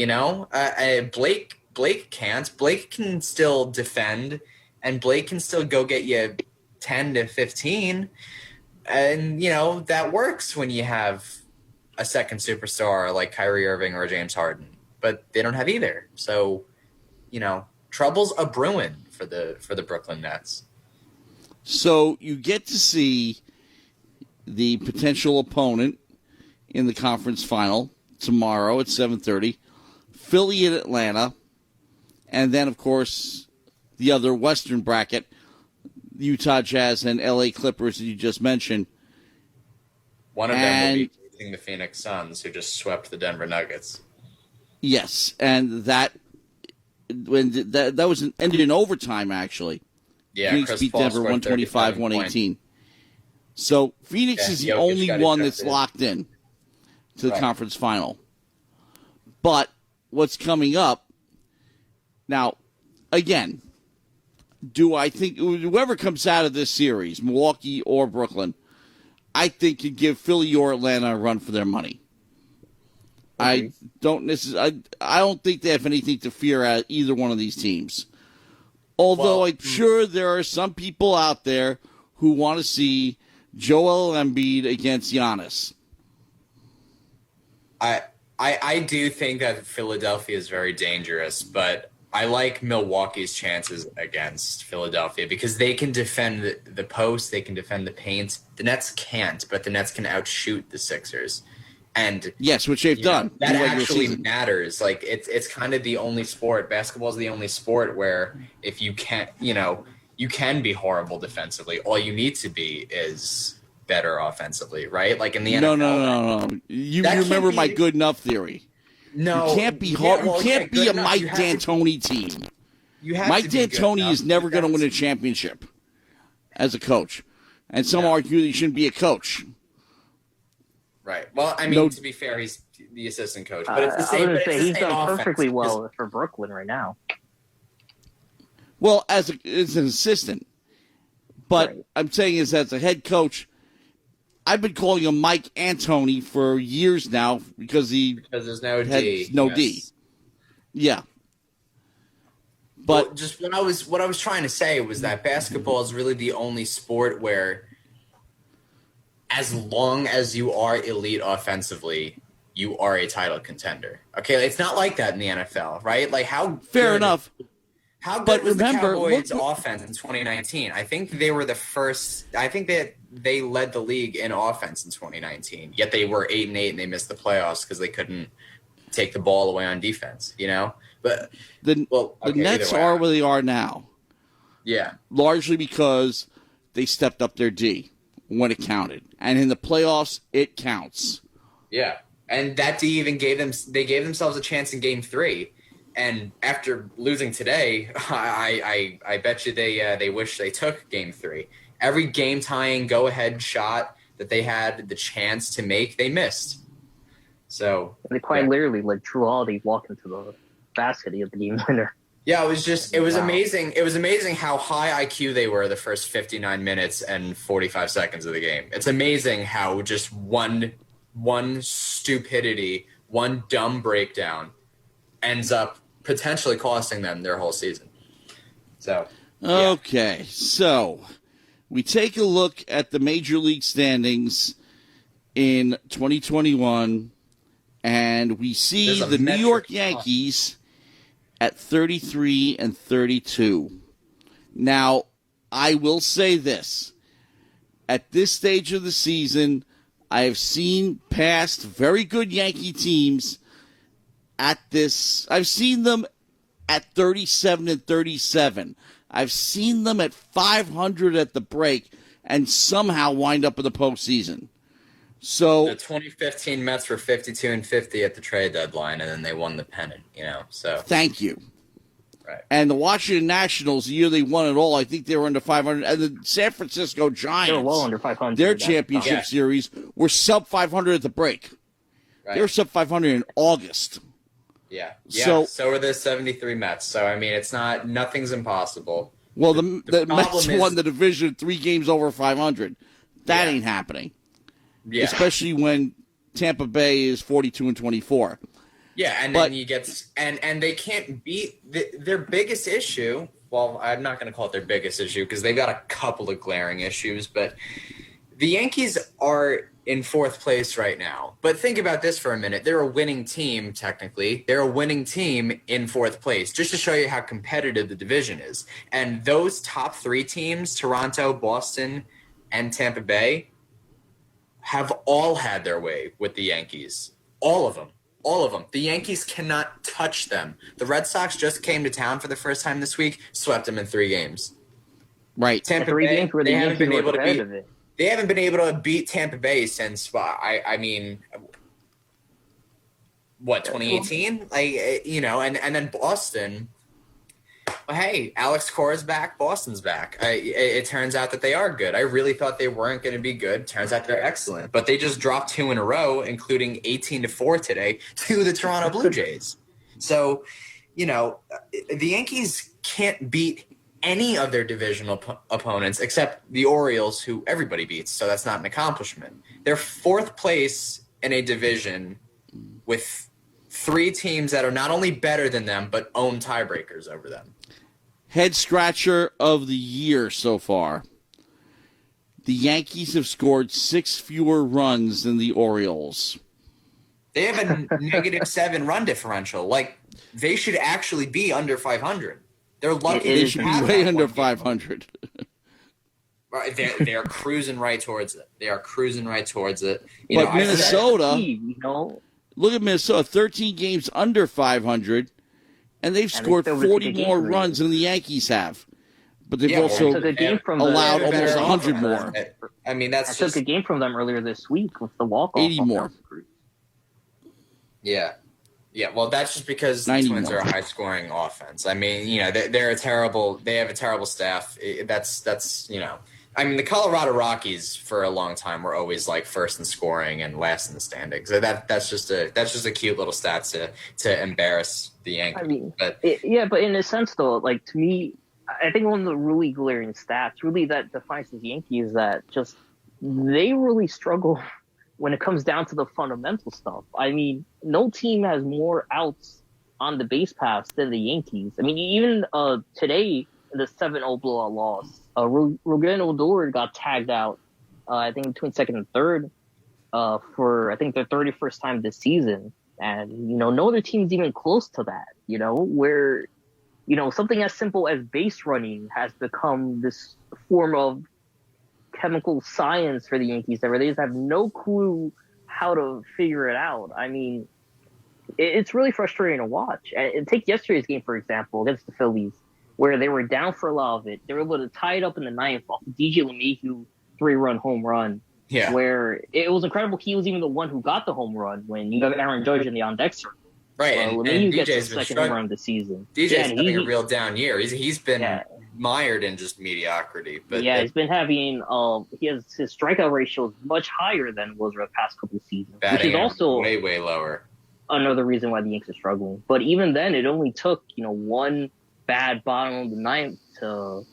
Blake can't. Blake can still defend, and Blake can still go get you 10 to 15. And, that works when you have a second superstar like Kyrie Irving or James Harden. But they don't have either. So, trouble's a brewing for the Brooklyn Nets.
So you get to see the potential opponent in the conference final tomorrow at 7:30, Philly and Atlanta, and then, of course, the other Western bracket, Utah Jazz and LA Clippers that you just mentioned.
One of them will be facing the Phoenix Suns, who just swept the Denver Nuggets.
Yes, and that was ended in overtime, actually.
Yeah,
Phoenix
Chris
beat
Paul
Denver 125-118. So Phoenix is the only one that's locked in to the conference final. But what's coming up now, again, do I think whoever comes out of this series, Milwaukee or Brooklyn, I think could give Philly or Atlanta a run for their money. Okay. I don't think they have anything to fear at either one of these teams. Although I'm sure there are some people out there who want to see Joel Embiid against Giannis.
I do think that Philadelphia is very dangerous, but I like Milwaukee's chances against Philadelphia because they can defend the post, they can defend the paint. The Nets can't, but the Nets can outshoot the Sixers. And
yes, which they've done.
That actually matters. Like it's kind of the only sport. Basketball is the only sport where if you can't, you can be horrible defensively. All you need to be is better offensively, right? Like in the NFL.
No. You remember my good enough theory.
No.
You can't be hard. You can't be a Mike D'Antoni team. Mike D'Antoni is never going to win a championship as a coach. And some argue he shouldn't be a coach.
Right. Well, I mean, to be fair, he's the assistant coach, but it's the same.
I was going to say he's done perfectly
offense.
well for Brooklyn right now.
Well, as an assistant, but I'm saying is as a head coach, I've been calling him Mike D'Antoni for years now because
there's no D.
D. Yeah. But
just what I was trying to say was that basketball is really the only sport where, as long as you are elite offensively, you are a title contender. Okay, it's not like that in the NFL, right? Like
fair enough.
How good was the Cowboys' offense in 2019? I think they were the first. I think that they led the league in offense in 2019. Yet they were 8-8 and they missed the playoffs because they couldn't take the ball away on defense. But
the Nets are where they are now.
Yeah,
largely because they stepped up their D when it counted, and in the playoffs, it counts.
Yeah, and that D even gave themselves a chance in Game 3. And after losing today, I bet you they wish they took Game 3. Every game-tying go-ahead shot that they had the chance to make, they missed. So
they quite literally let Drew Holiday walk into the basket to get the game winner.
Yeah, it was amazing. It was amazing how high IQ they were the first 59 minutes and 45 seconds of the game. It's amazing how just one stupidity, one dumb breakdown ends up potentially costing them their whole season. So,
okay, so we take a look at the Major League standings in 2021, and we see the New York Yankees at 33 and 32. Now, I will say this. At this stage of the season, I have seen past very good Yankee teams at this. I've seen them at 37 and 37. I've seen them at 500 at the break and somehow wind up in the postseason. So
the 2015 Mets were 52 and 50 at the trade deadline, and then they won the pennant. So
thank you.
Right.
And the Washington Nationals, the year they won it all, I think they were under 500. And the San Francisco Giants,
they were well under 500.
Their championship series were sub 500 at the break. Right. They were sub 500 in August.
Yeah. So are the 73 Mets. So, I mean, nothing's impossible.
Well, the Mets won the division 3 games over 500. That ain't happening. Yeah. Especially when Tampa Bay is 42 and 24.
Yeah, then you get and they can't beat their biggest issue. Well, I'm not going to call it their biggest issue because they've got a couple of glaring issues, but the Yankees are in 4th place right now. But think about this for a minute. They're a winning team, technically. They're a winning team in 4th place, just to show you how competitive the division is. And those top 3 teams, Toronto, Boston, and Tampa Bay, have all had their way with the Yankees. All of them. All of them. The Yankees cannot touch them. The Red Sox just came to town for the first time this week, swept them in 3 games.
Right.
Tampa Bay, they haven't been able to beat.
They haven't been able to beat Tampa Bay since I mean, what, 2018? And then Boston. Well, hey, Alex Cora's back. Boston's back. It turns out that they are good. I really thought they weren't going to be good. Turns out they're excellent. But they just dropped 2 in a row, including 18-4 today, to the Toronto Blue Jays. So, the Yankees can't beat any of their divisional opponents except the Orioles, who everybody beats. So that's not an accomplishment. They're 4th place in a division with 3 teams that are not only better than them, but own tiebreakers over them.
Head scratcher of the year so far. The Yankees have scored 6 fewer runs than the Orioles.
They have a -7 run differential. Like, they should actually be under 500. They're lucky.
They should be way under 500.
Right, they're cruising right towards it. They are cruising right towards it.
But Minnesota, look at Minnesota, 13 games under 500, and they've scored 40 more runs than the Yankees have. But they've also allowed almost 100 more.
I mean,
I took a game from them earlier this week with the walk-off.
80 more.
Yeah. Yeah, well, that's just because the Twins are a high-scoring offense. I mean, they have a terrible staff. That's I mean, the Colorado Rockies for a long time were always like first in scoring and last in the standings. So that's just a cute little stat to embarrass the Yankees.
I mean, but in a sense though, like to me, I think one of the really glaring stats, really that defines the Yankees, is that just they really struggle when it comes down to the fundamental stuff. I mean, no team has more outs on the base paths than the Yankees. I mean, even today, the 7-0 blowout loss, Ruben Odor got tagged out, I think between 2nd and 3rd, for I think their 31st time this season. And, no other team's even close to that, where, something as simple as base running has become this form of chemical science for the Yankees there, where they just have no clue how to figure it out. I mean, it's really frustrating to watch. And take yesterday's game, for example, against the Phillies, where they were down for a lot of it. They were able to tie it up in the ninth off the DJ LeMahieu 3-run home run.
Yeah.
Where it was incredible. He was even the one who got the home run when you got Aaron Judge in the on-deck circle.
Right,
and
DJ's
gets the
been
second
struggling.
home run of the season.
DJ's having a real down year. He's been mired in just mediocrity. But
he's been having his strikeout ratio is much higher than it was over the past couple of seasons, which is also
way lower.
Another reason why the Yankees are struggling. But even then, it only took one bad bottom of the ninth to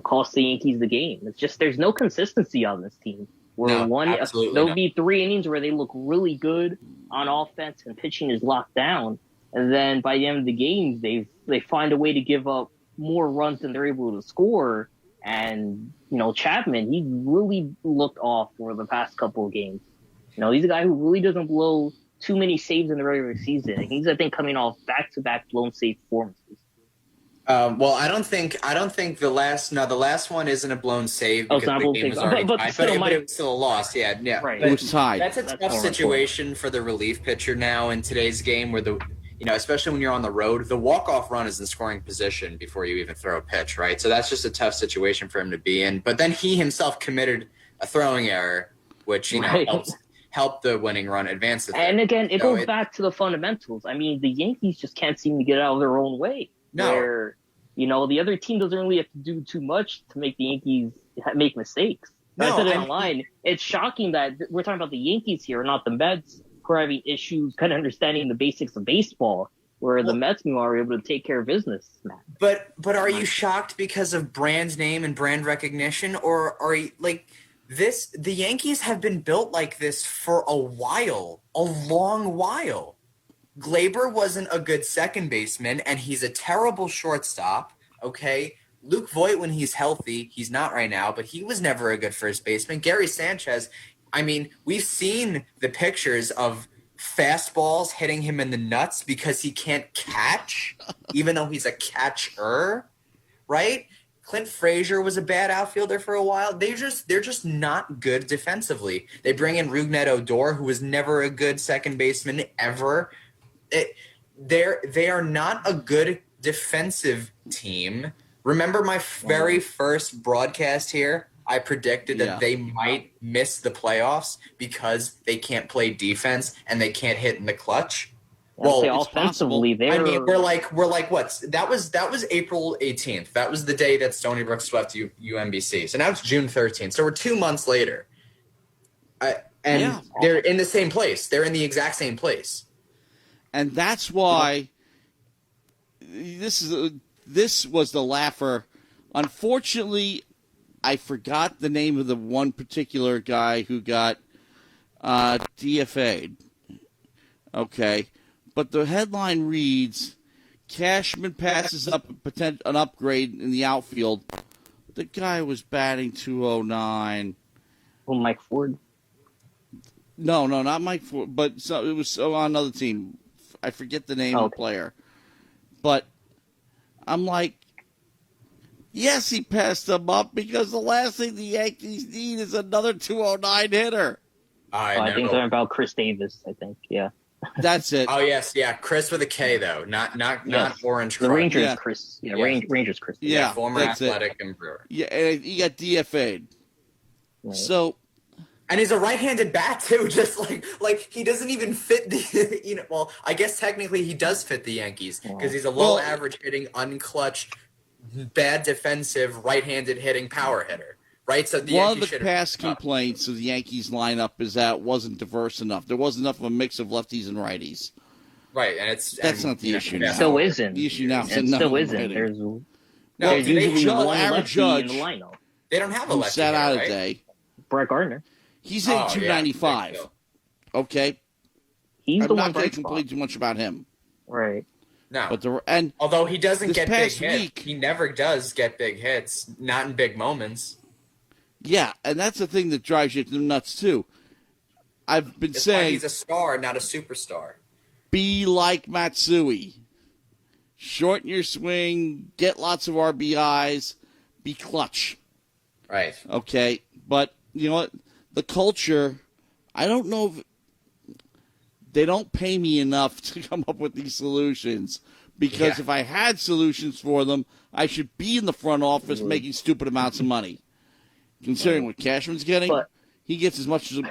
cost the Yankees the game. It's just there's no consistency on this team. There'll be 3 innings where they look really good on offense and pitching is locked down, and then by the end of the game, they find a way to give up more runs than they're able to score. And Chapman, he really looked off for the past couple of games. He's a guy who really doesn't blow too many saves in the regular season. He's, I think, coming off back-to-back blown save performances.
Well, I don't think the last one isn't a blown save because the game was already tied, but it was still a loss. Yeah.
Right.
It was tied.
That's a tough situation for the relief pitcher now in today's game, where especially when you're on the road, the walk-off run is in scoring position before you even throw a pitch, right? So that's just a tough situation for him to be in. But then he himself committed a throwing error, which helped the winning run advance.
And again, it goes back to the fundamentals. I mean, the Yankees just can't seem to get out of their own way.
No.
Where, the other team doesn't really have to do too much to make the Yankees make mistakes. I said it online. It's shocking that we're talking about the Yankees here, not the Mets, who are having issues kind of understanding the basics of baseball, where the Mets, meanwhile, are able to take care of business.
But are you shocked because of brand name and brand recognition, or are you the Yankees have been built like this for a long while. Glaber wasn't a good second baseman, and he's a terrible shortstop, okay? Luke Voit, when he's healthy, he's not right now, but he was never a good first baseman. Gary Sanchez, I mean, we've seen the pictures of fastballs hitting him in the nuts because he can't catch, even though he's a catcher, right? Clint Frazier was a bad outfielder for a while. They're just not good defensively. They bring in Rougned Odor, who was never a good second baseman ever. They are not a good defensive team. Remember my very first broadcast here? I predicted that they might miss the playoffs because they can't play defense and they can't hit in the clutch.
Well, offensively,
we're like what? That was April 18th. That was the day that Stony Brook swept UMBC. So now it's June 13th. So we're 2 months later, they're in the same place. They're in the exact same place.
And that's why this was the laugher. Unfortunately, I forgot the name of the one particular guy who got DFA'd. Okay. But the headline reads, Cashman passes up an upgrade in the outfield. The guy was batting .209.
Oh, Mike Ford?
No, not Mike Ford. But it was on another team. I forget the name of the player. But I'm like, yes, he passed him up because the last thing the Yankees need is another 209 hitter.
I think they're about Chris Davis, I think, yeah.
That's it.
Oh, yes, yeah. Chris with a K, though, not Orange.
The Rangers Chris. Yeah, Rangers Chris.
Yeah,
former Athletic and Brewer.
Yeah, and he got DFA'd. Right. So...
And he's a right-handed bat too, just like he doesn't even fit the well, I guess technically he does fit the Yankees because he's a low average hitting, unclutched, bad defensive, right-handed hitting power hitter. Right? So
one of the past complaints of the Yankees lineup is that it wasn't diverse enough. There wasn't enough of a mix of lefties and righties.
Right, and
that's not the issue now.
It still isn't.
The issue now
it still isn't. There's
usually one
lefty in the lineup.
They don't have a lefty.
Sat out a day.
Brett Gardner.
He's hitting 295. Yeah, okay.
I'm
not going to complain too much about him.
Right.
No.
But
although he doesn't get big
hits,
he never does get big hits, not in big moments.
Yeah, and that's the thing that drives you nuts too. I've been saying
he's a star, not a superstar.
Be like Matsui. Shorten your swing, get lots of RBIs, be clutch.
Right.
Okay, but you know what? The culture, I don't know if they don't pay me enough to come up with these solutions. Because if I had solutions for them, I should be in the front office making stupid amounts of money. Considering what Cashman's getting, he gets as much as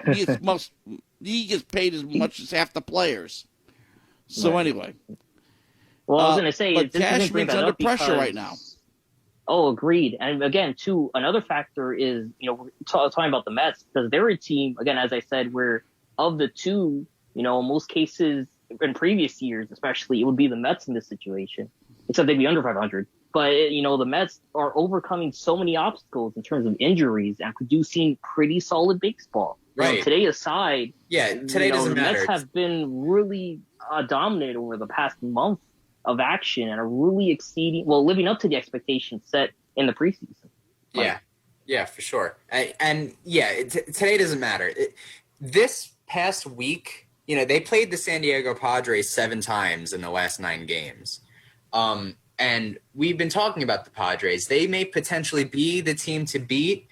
he gets paid as much as half the players. So anyway,
well, I was going to say,
but Cashman's under pressure right now.
Oh, agreed. And again, too, another factor is, we're talking about the Mets, because they're a team, again, as I said, where of the two, in most cases in previous years, especially, it would be the Mets in this situation, except they'd be under 500. But, the Mets are overcoming so many obstacles in terms of injuries and producing pretty solid baseball.
Right.
Today aside,
today doesn't matter.
The Mets have been really dominant over the past month of action and are really living up to the expectations set in the preseason.
Yeah, for sure. Today doesn't matter. This past week, they played the San Diego Padres 7 times in the last 9 games. And we've been talking about the Padres. They may potentially be the team to beat.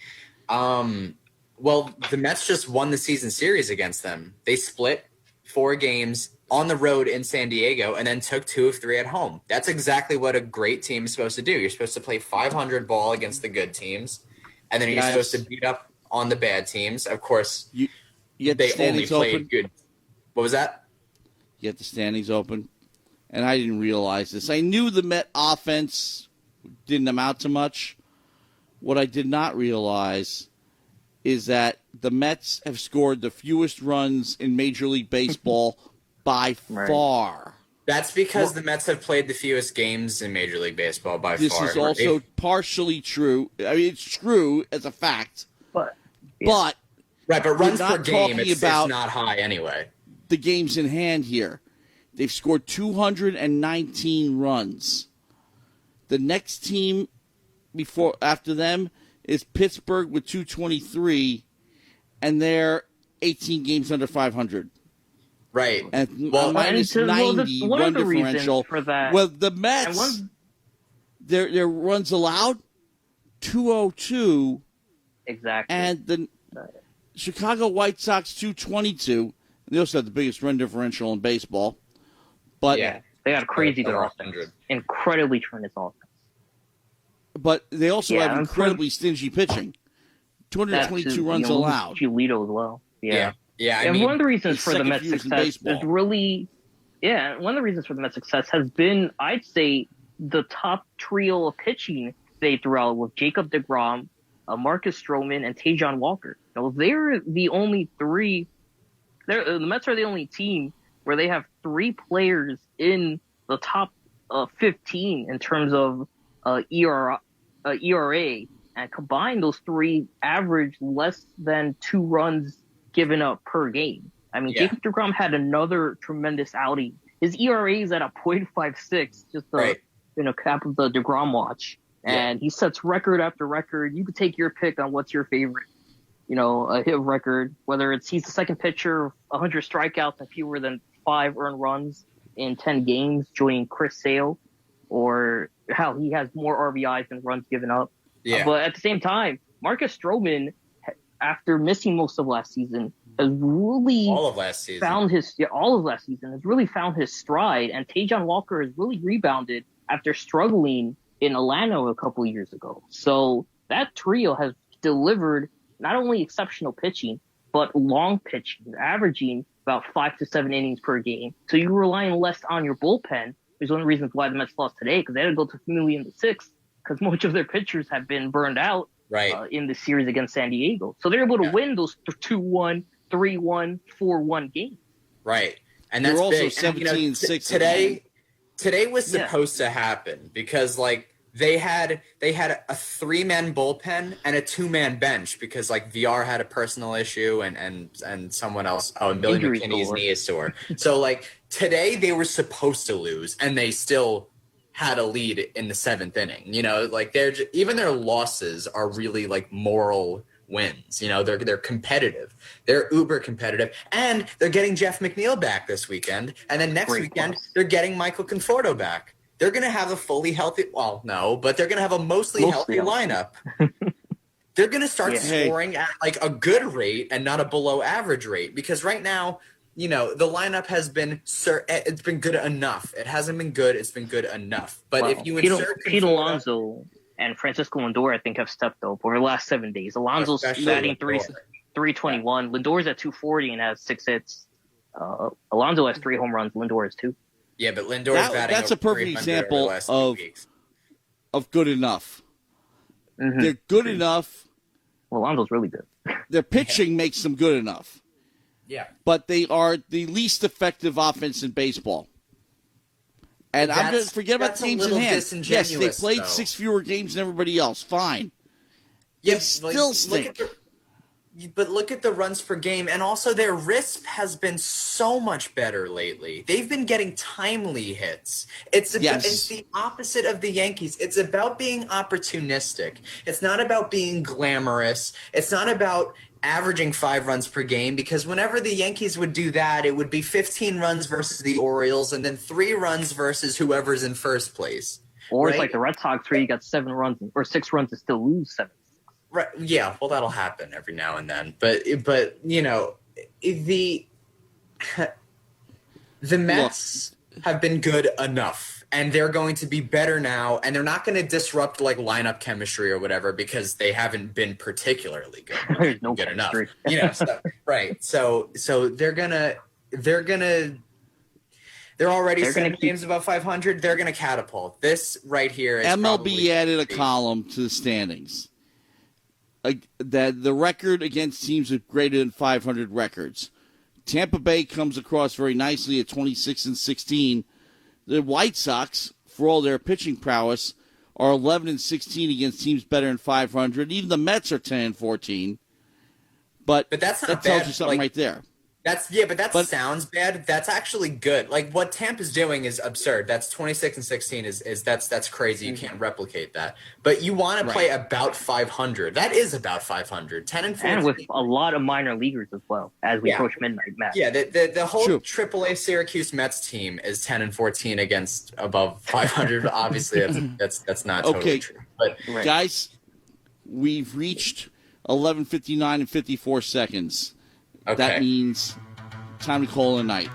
Well, the Mets just won the season series against them. They split 4 games on the road in San Diego and then took 2 of 3 at home. That's exactly what a great team is supposed to do. You're supposed to play 500 ball against the good teams, and then you're supposed to beat up on the bad teams. Of course,
you get
they
the
only played open. Good. What was that?
You get the standings open, and I didn't realize this. I knew the Met offense didn't amount to much. What I did not realize is that the Mets have scored the fewest runs in Major League Baseball by far.
That's because the Mets have played the fewest games in Major League Baseball by
this
far.
This is also partially true. I mean, it's true as a fact. But
runs per game, it's not high anyway.
The games in hand here. They've scored 219 runs. The next team after them is Pittsburgh with 223, and they're 18 games under 500.
Right.
And minus 90 run differential.
For that,
well, the Mets, their runs allowed, 202.
Exactly.
And the Chicago White Sox, 222. They also have the biggest run differential in baseball. But
they got a crazy good offense. Incredibly tremendous offense.
But they also have incredibly stingy pitching. 222 runs allowed.
Giolito as well. Yeah.
I mean,
one of the reasons for the Mets' success is really, one of the reasons for the Mets' success has been, I'd say, the top trio of pitching they threw out with Jacob deGrom, Marcus Stroman, and Tajon Walker. Now, they're the only 3. The Mets are the only team where they have 3 players in the top 15 in terms of ERA, and combined, those 3 average less than 2 runs given up per game. I mean, Jacob deGrom had another tremendous outing. His ERA is at a .56, just cap of the deGrom watch, and he sets record after record. You could take your pick on what's your favorite, hit record, whether it's he's the second pitcher, 100 strikeouts and fewer than 5 earned runs in 10 games, joining Chris Sale, or how he has more RBIs than runs given up. But at the same time, Marcus Stroman, after missing most of last season, has really found his stride, and Tajon Walker has really rebounded after struggling in Atlanta a couple of years ago. So that trio has delivered not only exceptional pitching, but long pitching, averaging about 5 to 7 innings per game. So you're relying less on your bullpen, which is one of the reasons why the Mets lost today, because they had to go to Family in the 6th, because most of their pitchers have been burned out in the series against San Diego. So they're able to win those 2-1, 3-1, 4-1 games.
Right. And that's
also
big.
17-6.
Today was supposed to happen because they had a 3-man bullpen and a 2-man bench because VR had a personal issue and someone else. Oh, and Billy McKinney's knee is sore. So today they were supposed to lose and they still had a lead in the 7th inning. Even their losses are really moral wins. They're competitive. They're uber competitive, and they're getting Jeff McNeil back this weekend, and then next weekend they're getting Michael Conforto back. They're going to have a fully healthy. Well, no, but they're going to have a mostly healthy lineup. they're going to start
Yeah.
scoring at like a good rate and not a below average rate, because right now, the lineup has been it's been good enough. It hasn't been good, it's been good enough. But if you insert
Pete Alonso and Francisco Lindor, I think, have stepped up over the last 7 days. Alonso's batting 321. Lindor's at 240 and has 6 hits. Alonso has 3 home runs. Lindor has 2.
Yeah, but Lindor's batting.
That's a perfect example of good enough.
Mm-hmm.
They're good enough.
Well, Alonso's really good.
Their pitching makes them good enough.
Yeah.
But they are the least effective offense in baseball. And I'm going to forget about the games in hand. Yes, they played 6 fewer games than everybody else. Fine.
Yeah,
they still stink.
But look at the runs per game, and also their RISP has been so much better lately. They've been getting timely hits. It's the opposite of the Yankees. It's about being opportunistic. It's not about being glamorous. It's not about averaging 5 runs per game, because whenever the Yankees would do that, it would be 15 runs versus the Orioles and then 3 runs versus whoever's in first place.
Or it's like the Red Sox, where you got 7 runs or 6 runs and still lose 7.
Right. Yeah. Well, that'll happen every now and then. But the Mets have been good enough, and they're going to be better now, and they're not going to disrupt like lineup chemistry or whatever, because they haven't been particularly good.
There's no
good
chemistry.
enough. Right. So they're already 7 games above 500. They're going to catapult. This right here is
MLB added a column to the standings. That the record against teams with greater than 500 records. Tampa Bay comes across very nicely at 26-16. The White Sox, for all their pitching prowess, are 11-16 against teams better than 500. Even the Mets are 10-14. But that's not that tells you something right there.
That sounds bad. That's actually good. Like, what Tampa's doing is absurd. That's 26-16 is that's crazy. You can't replicate that. But you want to play about 500. That is about 500. 10-14.
And with a lot of minor leaguers as well, as we approach midnight, Matt.
Yeah, the whole AAA Syracuse Mets team is 10-14 against above 500. Obviously, that's not totally true. But
guys, we've reached 11:59 and 54 seconds. Okay. That means time to call it a night.